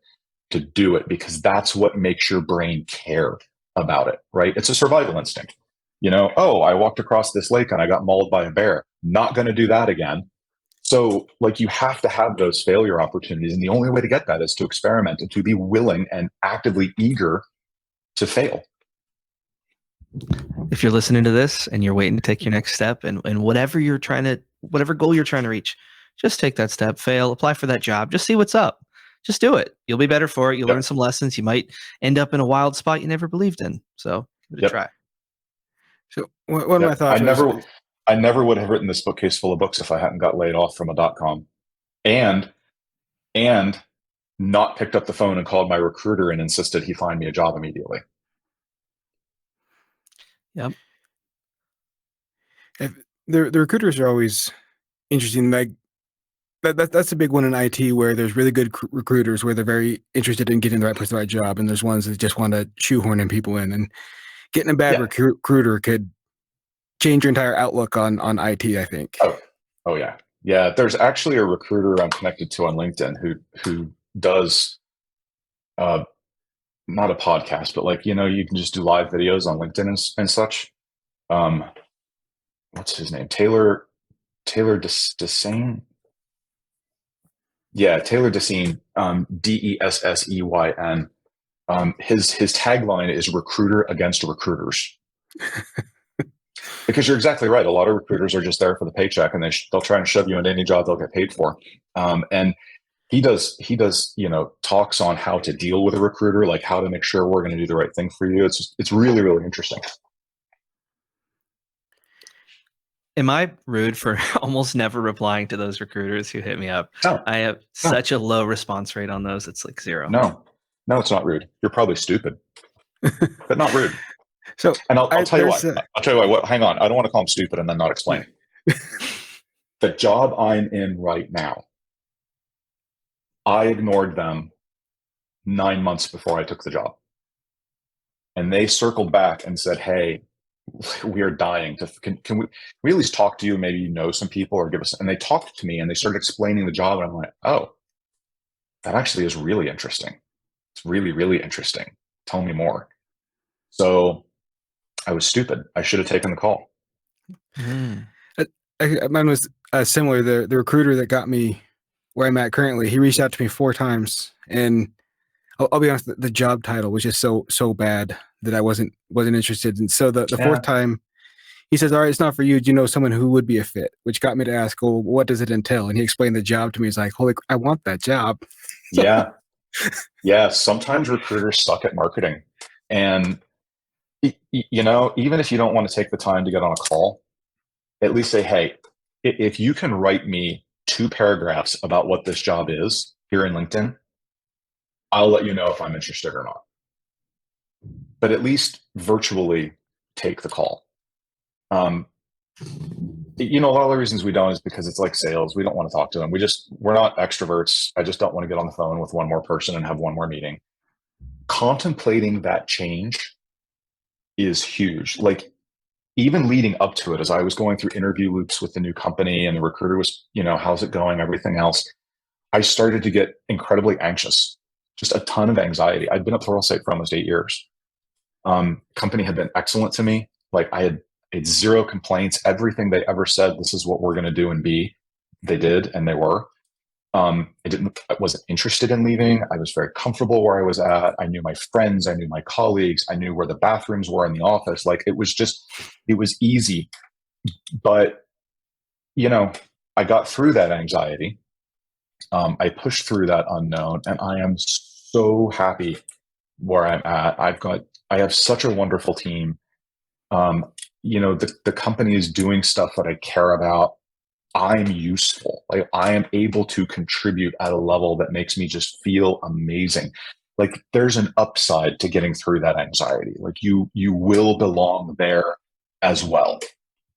to do it, because that's what makes your brain care about it, right? It's a survival instinct. I walked across this lake and I got mauled by a bear. Not going to do that again. So you have to have those failure opportunities. And the only way to get that is to experiment and to be willing and actively eager to fail. If you're listening to this and you're waiting to take your next step and whatever goal you're trying to reach, just take that step, fail, apply for that job, just see what's up. Just do it. You'll be better for it. You'll learn some lessons. You might end up in a wild spot you never believed in. So give it a try. So one of my thoughts I never would have written this bookcase full of books if I hadn't got laid off from a .com and not picked up the phone and called my recruiter and insisted he find me a job immediately. Yep. The recruiters are always interesting. Like that's a big one in IT, where there's really good recruiters where they're very interested in getting the right person, the right job, and there's ones that just want to shoehorn in people in. And getting a bad recruiter could change your entire outlook on IT, I think. Oh yeah. Yeah. There's actually a recruiter I'm connected to on LinkedIn who does not a podcast, but you can just do live videos on LinkedIn and such. What's his name? Taylor Dessein. Yeah, Taylor Dessein, Desseyn. His tagline is "Recruiter against recruiters," because you're exactly right. A lot of recruiters are just there for the paycheck, and they'll try and shove you into any job they'll get paid for. And he does talks on how to deal with a recruiter, like how to make sure we're going to do the right thing for you. It's really, really interesting. Am I rude for almost never replying to those recruiters who hit me up? No. I have such a low response rate on those. It's like 0. No, it's not rude. You're probably stupid, but not rude. So, and I'll tell you what. I'll tell you what. Hang on. I don't want to call him stupid and then not explain. The job I'm in right now, I ignored them 9 months before I took the job, and they circled back and said, "Hey, we are dying to, can we at least talk to you? Maybe you know some people or give us," and they talked to me and they started explaining the job. And I'm like, oh, that actually is really interesting. It's really, really interesting. Tell me more. So I was stupid. I should have taken the call. Mine was similar. The recruiter that got me where I'm at currently, he reached out to me 4 times, and I'll be honest, the job title was just so bad that I wasn't interested. And so the 4th time, he says, "All right, it's not for you. Do you know someone who would be a fit?" Which got me to ask, "Well, what does it entail?" And he explained the job to me. He's like, "Holy, I want that job." Yeah. Yeah. Sometimes recruiters suck at marketing. And, even if you don't want to take the time to get on a call, at least say, "Hey, if you can write me 2 paragraphs about what this job is here in LinkedIn, I'll let you know if I'm interested or not." But at least virtually take the call. A lot of the reasons we don't is because it's like sales. We don't want to talk to them. We're not extroverts. I just don't want to get on the phone with one more person and have one more meeting. Contemplating that change is huge. Like, even leading up to it, as I was going through interview loops with the new company and the recruiter was, how's it going, everything else, I started to get incredibly anxious just a ton of anxiety. I'd been at Pluralsight for almost 8 years. Company had been excellent to me. Like I had zero complaints. Everything they ever said, this is what we're going to do and be, they did, and they were. I wasn't interested in leaving. I was very comfortable where I was at. I knew my friends. I knew my colleagues. I knew where the bathrooms were in the office. Like it was easy. But, I got through that anxiety. I pushed through that unknown, and I am so happy where I'm at. I have such a wonderful team. The company is doing stuff that I care about. I'm useful. Like I am able to contribute at a level that makes me just feel amazing. Like there's an upside to getting through that anxiety. Like you will belong there as well.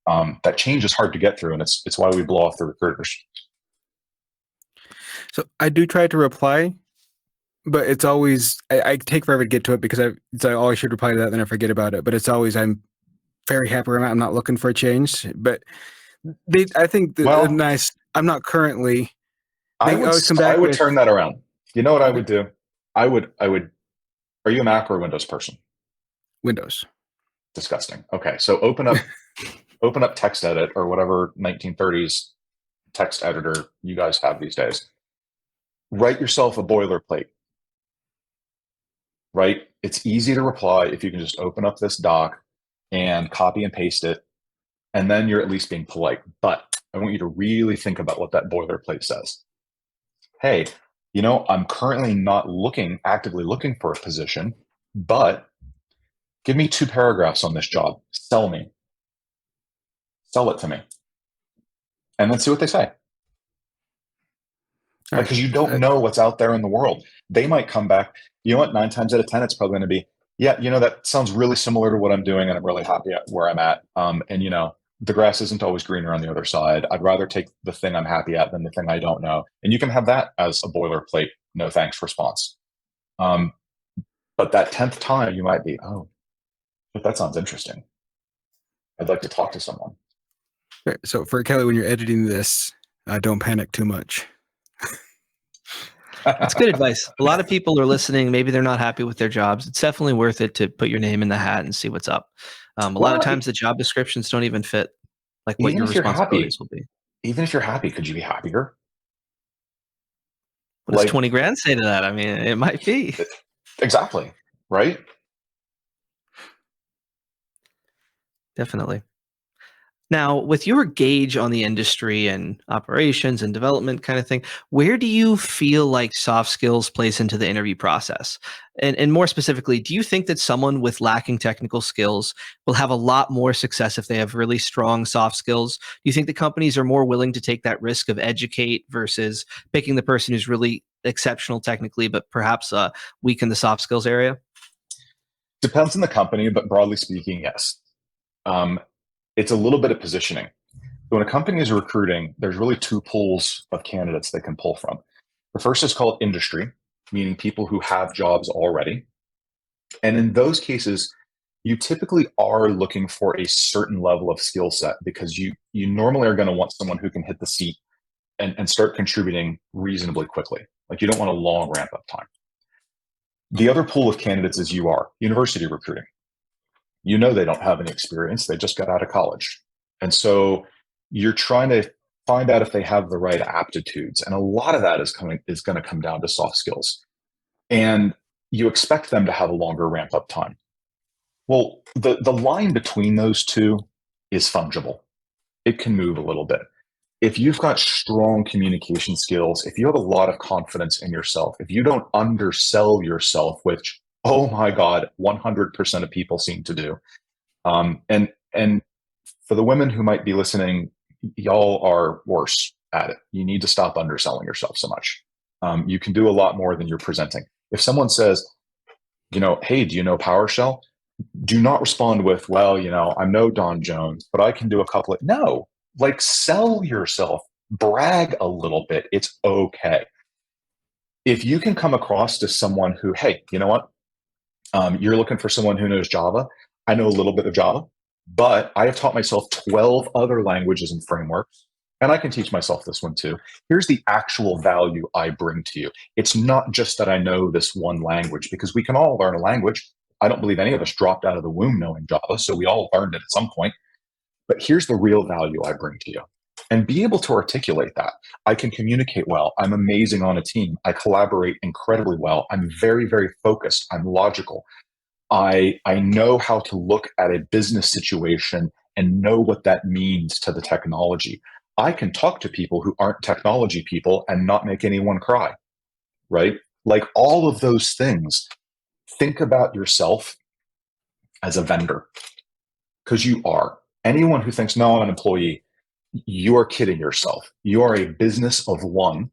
That change is hard to get through, and it's why we blow off the recruiters. So I do try to reply, but it's always, I take forever to get to it because I always should reply to that, then I forget about it. But it's always, I'm very happy where I'm at. I'm not looking for a change. But I think nice. I'm not currently. I would turn that around. You know what I would do? I would. Are you a Mac or a Windows person? Windows. Disgusting. Okay, so open up TextEdit or whatever 1930s text editor you guys have these days. Write yourself a boilerplate. Right? It's easy to reply if you can just open up this doc and copy and paste it, and then you're at least being polite. But I want you to really think about what that boilerplate says. Hey, I'm currently not actively looking for a position, but give me 2 paragraphs on this job. Sell it to me. And then see what they say. Because you don't know what's out there in the world. They might come back. You know what? 9 times out of 10, it's probably going to be, yeah, that sounds really similar to what I'm doing, and I'm really happy at where I'm at. And the grass isn't always greener on the other side. I'd rather take the thing I'm happy at than the thing I don't know. And you can have that as a boilerplate, no thanks response. But that 10th time, you might be, oh, but that sounds interesting. I'd like to talk to someone. So for Kelly, when you're editing this, don't panic too much. That's good advice. A lot of people are listening. Maybe they're not happy with their jobs. It's definitely worth it to put your name in the hat and see what's up. A lot of times the job descriptions don't even fit like what your responsibilities will be. Even if you're happy, could you be happier? What does 20 grand say to that? I mean, it might be. Exactly. Right? Definitely. Now, with your gauge on the industry and operations and development kind of thing, where do you feel like soft skills plays into the interview process? And more specifically, do you think that someone with lacking technical skills will have a lot more success if they have really strong soft skills? Do you think the companies are more willing to take that risk of educate versus picking the person who's really exceptional technically, but perhaps weak in the soft skills area? Depends on the company, but broadly speaking, yes. It's a little bit of positioning. So when a company is recruiting, there's really 2 pools of candidates they can pull from. The first is called industry, meaning people who have jobs already. And in those cases, you typically are looking for a certain level of skill set because you normally are going to want someone who can hit the seat and start contributing reasonably quickly. Like you don't want a long ramp up time. The other pool of candidates is university recruiting. They don't have any experience. They just got out of college. And so you're trying to find out if they have the right aptitudes. And a lot of that is going to come down to soft skills. And you expect them to have a longer ramp up time. Well, the line between those two is fungible. It can move a little bit. If you've got strong communication skills, if you have a lot of confidence in yourself, if you don't undersell yourself, which oh my God, 100% of people seem to do. And for the women who might be listening, y'all are worse at it. You need to stop underselling yourself so much. You can do a lot more than you're presenting. If someone says, hey, do you know PowerShell? Do not respond with, well, I'm no Don Jones, but I can do a couple of, no, like sell yourself, brag a little bit. It's okay. If you can come across to someone who, hey, you know what? You're looking for someone who knows Java. I know a little bit of Java, but I have taught myself 12 other languages and frameworks. and I can teach myself this one too. Here's the actual value I bring to you. It's not just that I know this one language, because we can all learn a language. I don't believe any of us dropped out of the womb knowing Java, so we all learned it at some point. But here's the real value I bring to you. And be able to articulate that. I can communicate well. I'm amazing on a team. I collaborate incredibly well. I'm very, very focused. I'm logical. I know how to look at a business situation and know what that means to the technology. I can talk to people who aren't technology people and not make anyone cry, right? Like all of those things. Think about yourself as a vendor, because you are. Anyone who thinks, no, I'm an employee, you are kidding yourself. You are a business of one,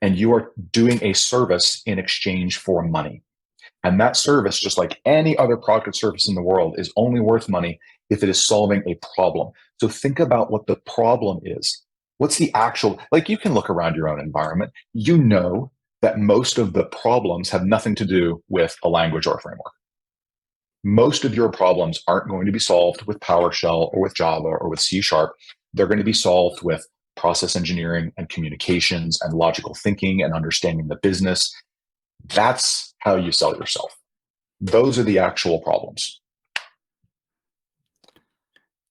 and you are doing a service in exchange for money. And that service, just like any other product or service in the world, is only worth money if it is solving a problem. So think about what the problem is. What's the actual, like you can look around your own environment. You know that most of the problems have nothing to do with a language or a framework. Most of your problems aren't going to be solved with PowerShell or with Java or with C#. They're going to be solved with process engineering and communications and logical thinking and understanding the business. That's how you sell yourself. Those are the actual problems.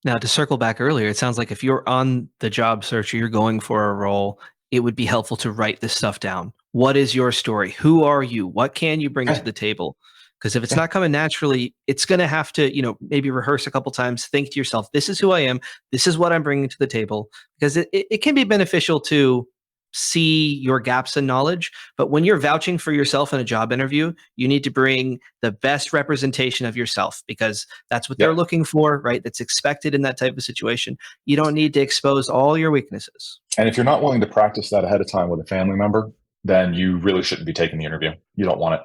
Now, to circle back earlier, it sounds like if you're on the job search or you're going for a role, it would be helpful to write this stuff down. What is your story? Who are you? What can you bring to the table? Because if it's not coming naturally, it's going to have to, maybe rehearse a couple times, think to yourself, this is who I am. This is what I'm bringing to the table. Because it can be beneficial to see your gaps in knowledge. But when you're vouching for yourself in a job interview, you need to bring the best representation of yourself, because that's what they're looking for, right? That's expected in that type of situation. You don't need to expose all your weaknesses. And if you're not willing to practice that ahead of time with a family member, then you really shouldn't be taking the interview. You don't want it.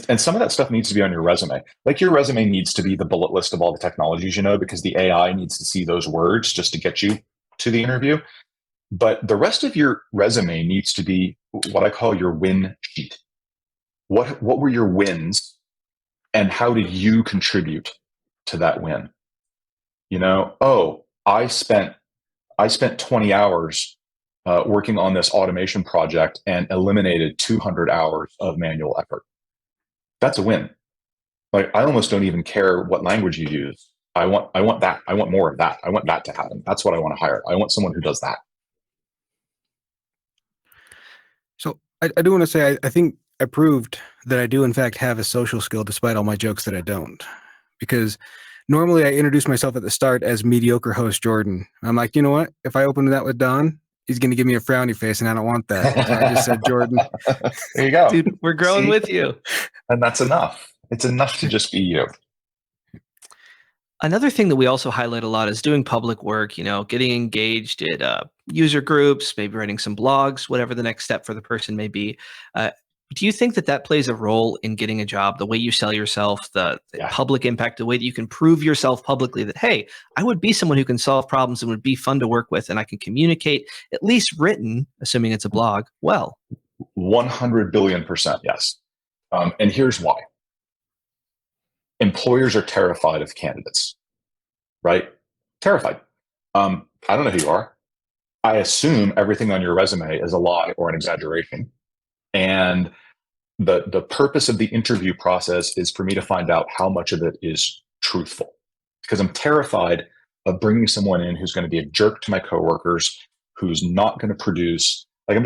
And some of that stuff needs to be on your resume. Like your resume needs to be the bullet list of all the technologies you know, because the AI needs to see those words just to get you to the interview. But the rest of your resume needs to be what I call your win sheet. What were your wins, and how did you contribute to that win? I spent 20 hours working on this automation project and eliminated 200 hours of manual effort. That's a win. Like I almost don't even care what language you use. I want that. I want more of that. I want that to happen. That's what I want to hire. I want someone who does that. So I do want to say, I think I proved that I do in fact have a social skill despite all my jokes that I don't. Because normally I introduce myself at the start as mediocre host Jordan. I'm like, you know what? If I open that with Don, he's going to give me a frowny face, and I don't want that. So I just said Jordan. There you go. Dude, we're growing with you. And that's enough. It's enough to just be you. Another thing that we also highlight a lot is doing public work, getting engaged at user groups, maybe writing some blogs, whatever the next step for the person may be. Do you think that plays a role in getting a job, the way you sell yourself, the public impact, the way that you can prove yourself publicly that, hey, I would be someone who can solve problems and would be fun to work with, and I can communicate, at least written, assuming it's a blog, well? 100 billion% yes. And here's why. Employers are terrified of candidates, right? Terrified. I don't know who you are. I assume everything on your resume is a lie or an exaggeration. And the purpose of the interview process is for me to find out how much of it is truthful, because I'm terrified of bringing someone in who's going to be a jerk to my coworkers, who's not going to produce. Like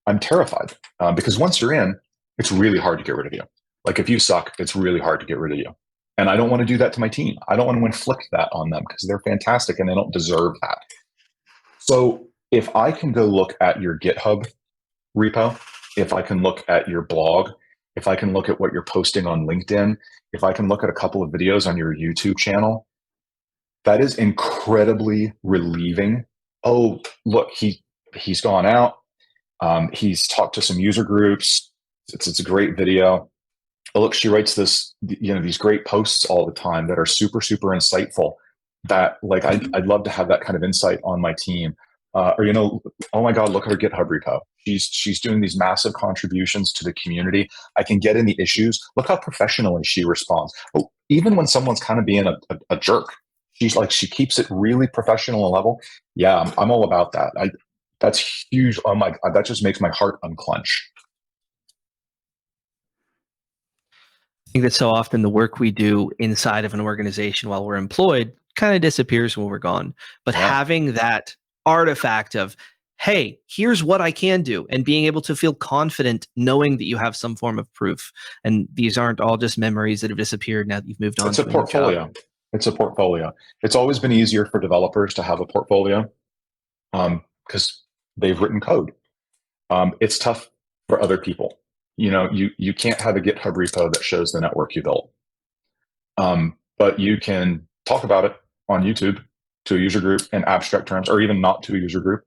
I'm terrified because once you're in, it's really hard to get rid of you. Like if you suck, it's really hard to get rid of you. And I don't want to do that to my team. I don't want to inflict that on them because they're fantastic and they don't deserve that. So if I can go look at your GitHub repo, if I can look at your blog, if I can look at what you're posting on LinkedIn, if I can look at a couple of videos on your YouTube channel, that is incredibly relieving. Oh, look, he's gone out. He's talked to some user groups. It's a great video. Oh, look, she writes these great posts all the time that are super, super insightful. That like I'd love to have that kind of insight on my team. Or oh my God, look at her GitHub repo. She's doing these massive contributions to the community. I can get in the issues. Look how professionally she responds. Oh, even when someone's kind of being a jerk, she keeps it really professional and level. Yeah, I'm all about that. That's huge. Oh my God, that just makes my heart unclench. I think that so often the work we do inside of an organization while we're employed kind of disappears when we're gone. But having that artifact of, hey, here's what I can do, and being able to feel confident knowing that you have some form of proof. And these aren't all just memories that have disappeared now that you've moved on. It's a portfolio. It's a portfolio. It's always been easier for developers to have a portfolio because they've written code. It's tough for other people. You can't have a GitHub repo that shows the network you built. But you can talk about it on YouTube to a user group in abstract terms, or even not to a user group.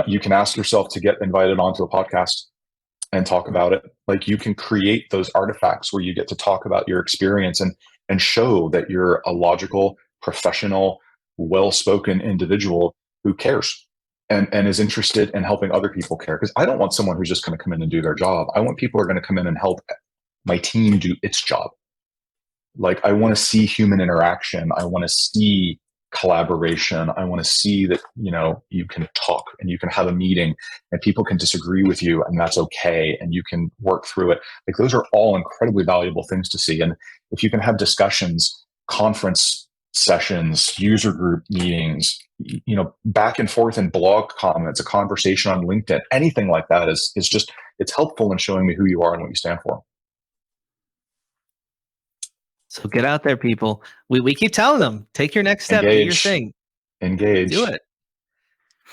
You can ask yourself to get invited onto a podcast and talk about it. Like, you can create those artifacts where you get to talk about your experience and show that you're a logical, professional, well-spoken individual who cares and is interested in helping other people care. Because I don't want someone who's just going to come in and do their job. I want people who are going to come in and help my team do its job. Like, I want to see human interaction. I want to see collaboration. I want to see that, you can talk and you can have a meeting and people can disagree with you, and that's okay. And you can work through it. Like, those are all incredibly valuable things to see. And if you can have discussions, conference sessions, user group meetings, back and forth in blog comments, a conversation on LinkedIn, anything like that is just, it's helpful in showing me who you are and what you stand for. So get out there, people. We keep telling them, take your next step, do your thing. Engage. Do it.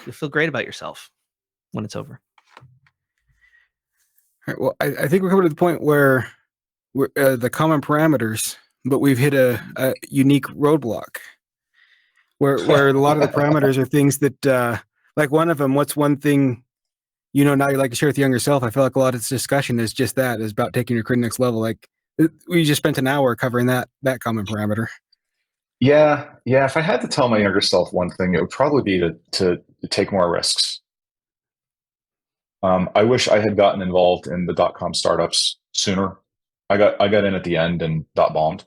You'll feel great about yourself when it's over. All right, well, I think we're coming to the point where we're the common parameters, but we've hit a unique roadblock where a lot of the parameters are things that, like one of them, what's one thing, now you like to share with the younger self? I feel like a lot of this discussion is just that, is about taking your career next level. Like, we just spent an hour covering that common parameter. Yeah. If I had to tell my younger self one thing, it would probably be to take more risks. I wish I had gotten involved in the .com startups sooner. I got in at the end and bombed.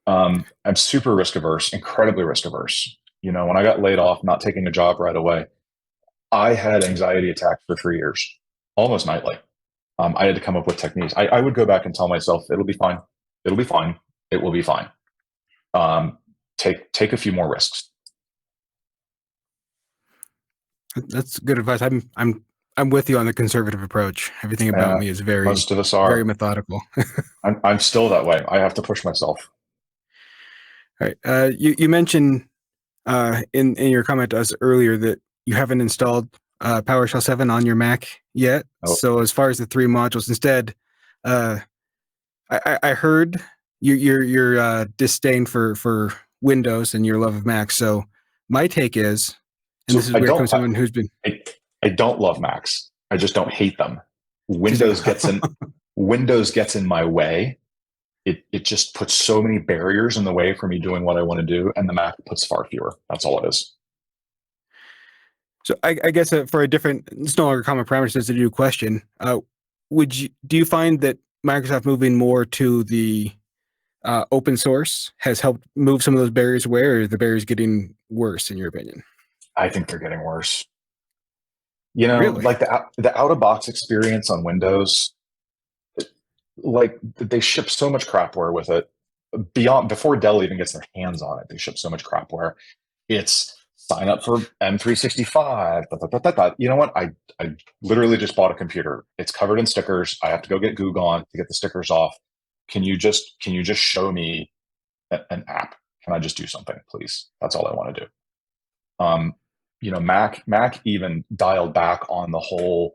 I'm super risk averse, incredibly risk averse. When I got laid off, not taking a job right away, I had anxiety attacks for 3 years, almost nightly. I had to come up with techniques. I would go back and tell myself, it'll be fine. It'll be fine. It will be fine. Take a few more risks. That's good advice. I'm with you on the conservative approach. Everything about me is most of us are very methodical. I'm still that way. I have to push myself. All right. You mentioned in your comment to us earlier that you haven't installed PowerShell 7 on your Mac yet. Oh. So as far as the 3 modules, instead, I heard your disdain for Windows and your love of Mac. So my take is, and this is where it comes from someone who's been. I don't love Macs. I just don't hate them. Windows gets in my way. It just puts so many barriers in the way for me doing what I want to do, and the Mac puts far fewer. That's all it is. So I guess for a different, it's no longer common parameters, it's a new question. Do you find that Microsoft moving more to the open source has helped move some of those barriers away, or are the barriers getting worse in your opinion? I think they're getting worse. Really? Like the out-of-box experience on Windows, like they ship so much crapware with it. Before Dell even gets their hands on it, they ship so much crapware. It's sign up for M365. You know what? I literally just bought a computer. It's covered in stickers. I have to go get Google on to get the stickers off. Can you just show me an app? Can I just do something, please? That's all I want to do. Mac even dialed back on the whole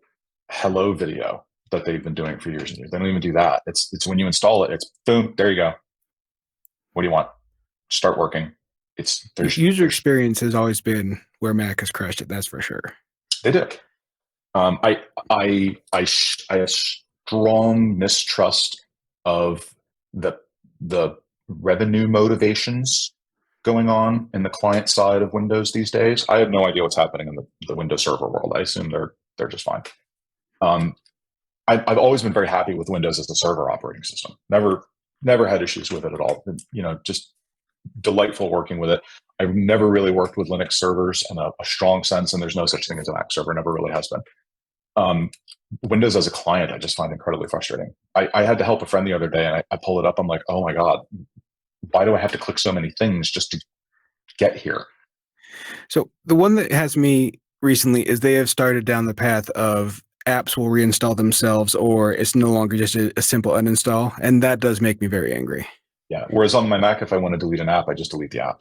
hello video that they've been doing for years and years. They don't even do that. It's when you install it, it's boom, there you go. What do you want? Start working. User experience has always been where Mac has crushed it. That's for sure. They did. I have strong mistrust of the revenue motivations going on in the client side of Windows these days. I have no idea what's happening in the Windows Server world. I assume they're just fine. I've always been very happy with Windows as the server operating system. Never had issues with it at all. Just delightful working with it. I've never really worked with Linux servers in a strong sense, and there's no such thing as a Mac server, never really has been. Windows as a client, I just find incredibly frustrating. I had to help a friend the other day, and I pull it up. I'm like, oh my God, why do I have to click so many things just to get here? So the one that has me recently is they have started down the path of apps will reinstall themselves, or it's no longer just a simple uninstall. And that does make me very angry. Yeah. Whereas on my Mac, if I want to delete an app, I just delete the app.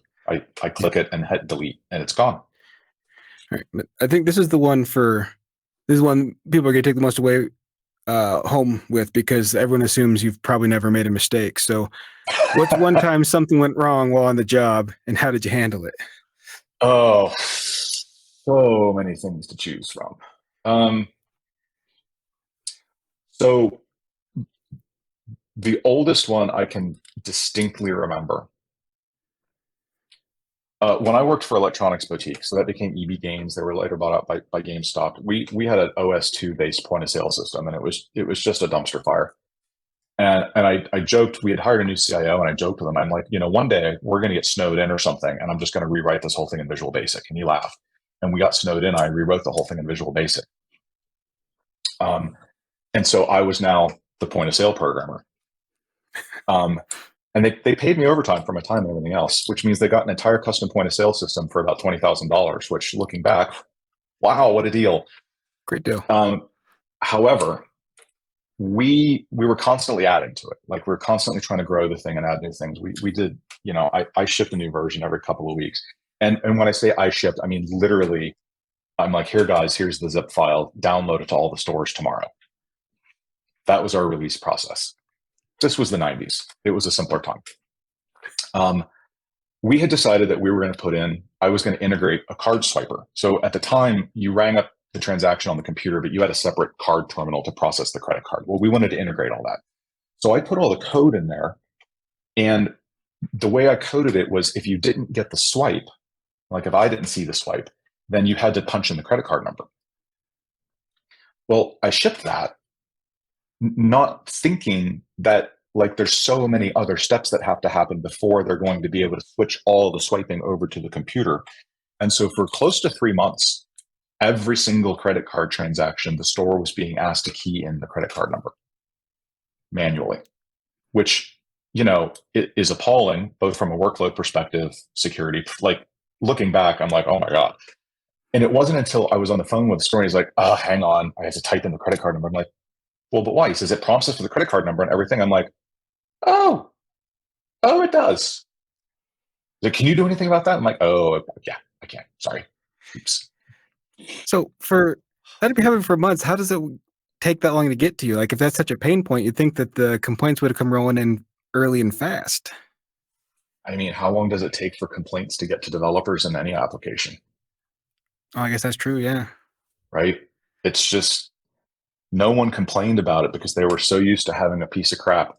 I click it and hit delete, and it's gone. All right. But I think this is one people are going to take the most away home with, because everyone assumes you've probably never made a mistake. So what's one time something went wrong while on the job, and how did you handle it? Oh, so many things to choose from. So the oldest one I can distinctly remember, when I worked for Electronics Boutique, so that became EB Games. They were later bought out by GameStop. We had an OS2 based point of sale system, and it was just a dumpster fire. And I joked, we had hired a new CIO, and I joked with him, I'm like, one day we're going to get snowed in or something, and I'm just going to rewrite this whole thing in Visual Basic. And he laughed. And we got snowed in. I rewrote the whole thing in Visual Basic. And so I was now the point of sale programmer. And they paid me overtime for my time and everything else, which means they got an entire custom point of sale system for about $20,000, which, looking back, wow, what a deal. Great deal. However, we were constantly adding to it. Like, we were constantly trying to grow the thing and add new things. We did, I shipped a new version every couple of weeks. And when I say I shipped, I mean, literally, I'm like, here, guys, here's the zip file, download it to all the stores tomorrow. That was our release process. This was the 90s. It was a simpler time. We had decided that we were going to I was going to integrate a card swiper. So at the time, you rang up the transaction on the computer, but you had a separate card terminal to process the credit card. Well, we wanted to integrate all that. So I put all the code in there. And the way I coded it was, if you didn't get the swipe, like if I didn't see the swipe, then you had to punch in the credit card number. Well, I shipped that, not thinking that, like, there's so many other steps that have to happen before they're going to be able to switch all the swiping over to the computer. And so for close to 3 months, every single credit card transaction, the store was being asked to key in the credit card number manually, which, it is appalling, both from a workload perspective, security. Like, looking back, I'm like, oh my God. And it wasn't until I was on the phone with the store, and he's like, hang on, I have to type in the credit card number. I'm like, well, but why? He says, it prompts us for the credit card number and everything. I'm like, oh, it does. Like, can you do anything about that? I'm like, oh, yeah, I can. Sorry. Oops. So that'd be happening for months. How does it take that long to get to you? Like, if that's such a pain point, you'd think that the complaints would have come rolling in early and fast. I mean, how long does it take for complaints to get to developers in any application? Oh, I guess that's true. Yeah. Right. It's just, no one complained about it because they were so used to having a piece of crap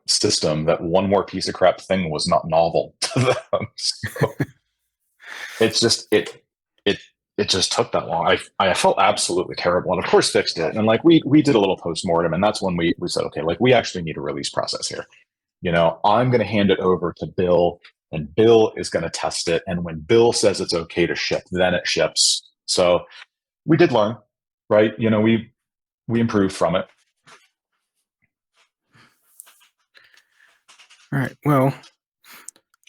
system that one more piece of crap thing was not novel to them. So it's just, it just took that long. I felt absolutely terrible, and of course fixed it. And like, we did a little postmortem, and that's when we said, okay, like, we actually need a release process here. I'm going to hand it over to Bill, and Bill is going to test it. And when Bill says it's okay to ship, then it ships. So we did learn, right? We improved from it. All right. Well,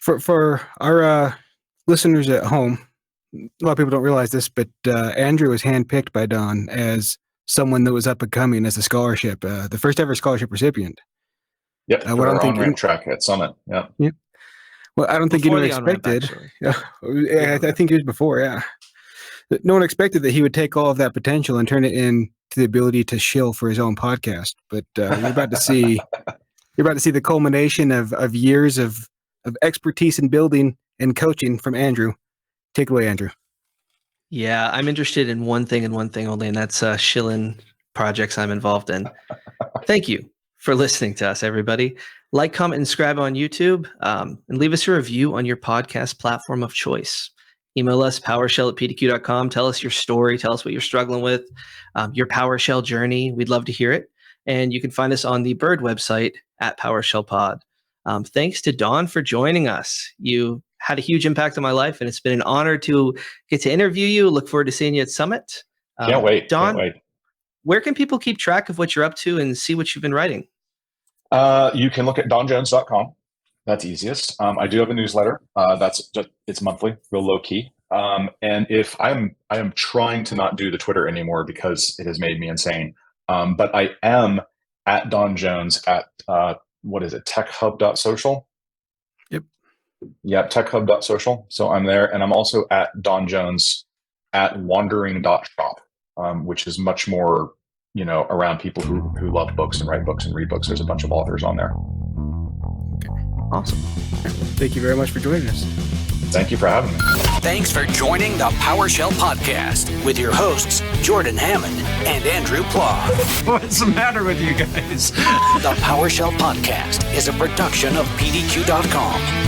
for our listeners at home, a lot of people don't realize this, but Andrew was handpicked by Don as someone that was up and coming as a scholarship, the first ever scholarship recipient. Yep. For our on-ramp track at Summit. Yeah. Yep. Well, I don't think anyone expected. I think it was before. Yeah. No one expected that he would take all of that potential and turn it into the ability to shill for his own podcast. But you're about to see the culmination of years of expertise in building and coaching from Andrew. Take it away, Andrew. Yeah, I'm interested in one thing and one thing only, and that's shilling projects I'm involved in. Thank you for listening to us, everybody. Like, comment, and subscribe on YouTube, and leave us a review on your podcast platform of choice. Email us, PowerShell@pdq.com. Tell us your story. Tell us what you're struggling with, your PowerShell journey. We'd love to hear it. And you can find us on the Bird website at PowerShell Pod. Thanks to Don for joining us. You had a huge impact on my life, and it's been an honor to get to interview you. Look forward to seeing you at Summit. Can't wait. Don, can't wait. Where can people keep track of what you're up to and see what you've been writing? You can look at donjones.com. That's easiest. I do have a newsletter. It's monthly, real low key. And if I am trying to not do the Twitter anymore because it has made me insane. But I am at Don Jones at what is it? techhub.social. Yep. Yeah, techhub.social. So I'm there, and I'm also at Don Jones at wandering.shop, which is much more, around people who love books and write books and read books. There's a bunch of authors on there. Awesome. Thank you very much for joining us. Thank you for having me. Thanks for joining the PowerShell Podcast with your hosts, Jordan Hammond and Andrew Plough. What's the matter with you guys? The PowerShell Podcast is a production of PDQ.com.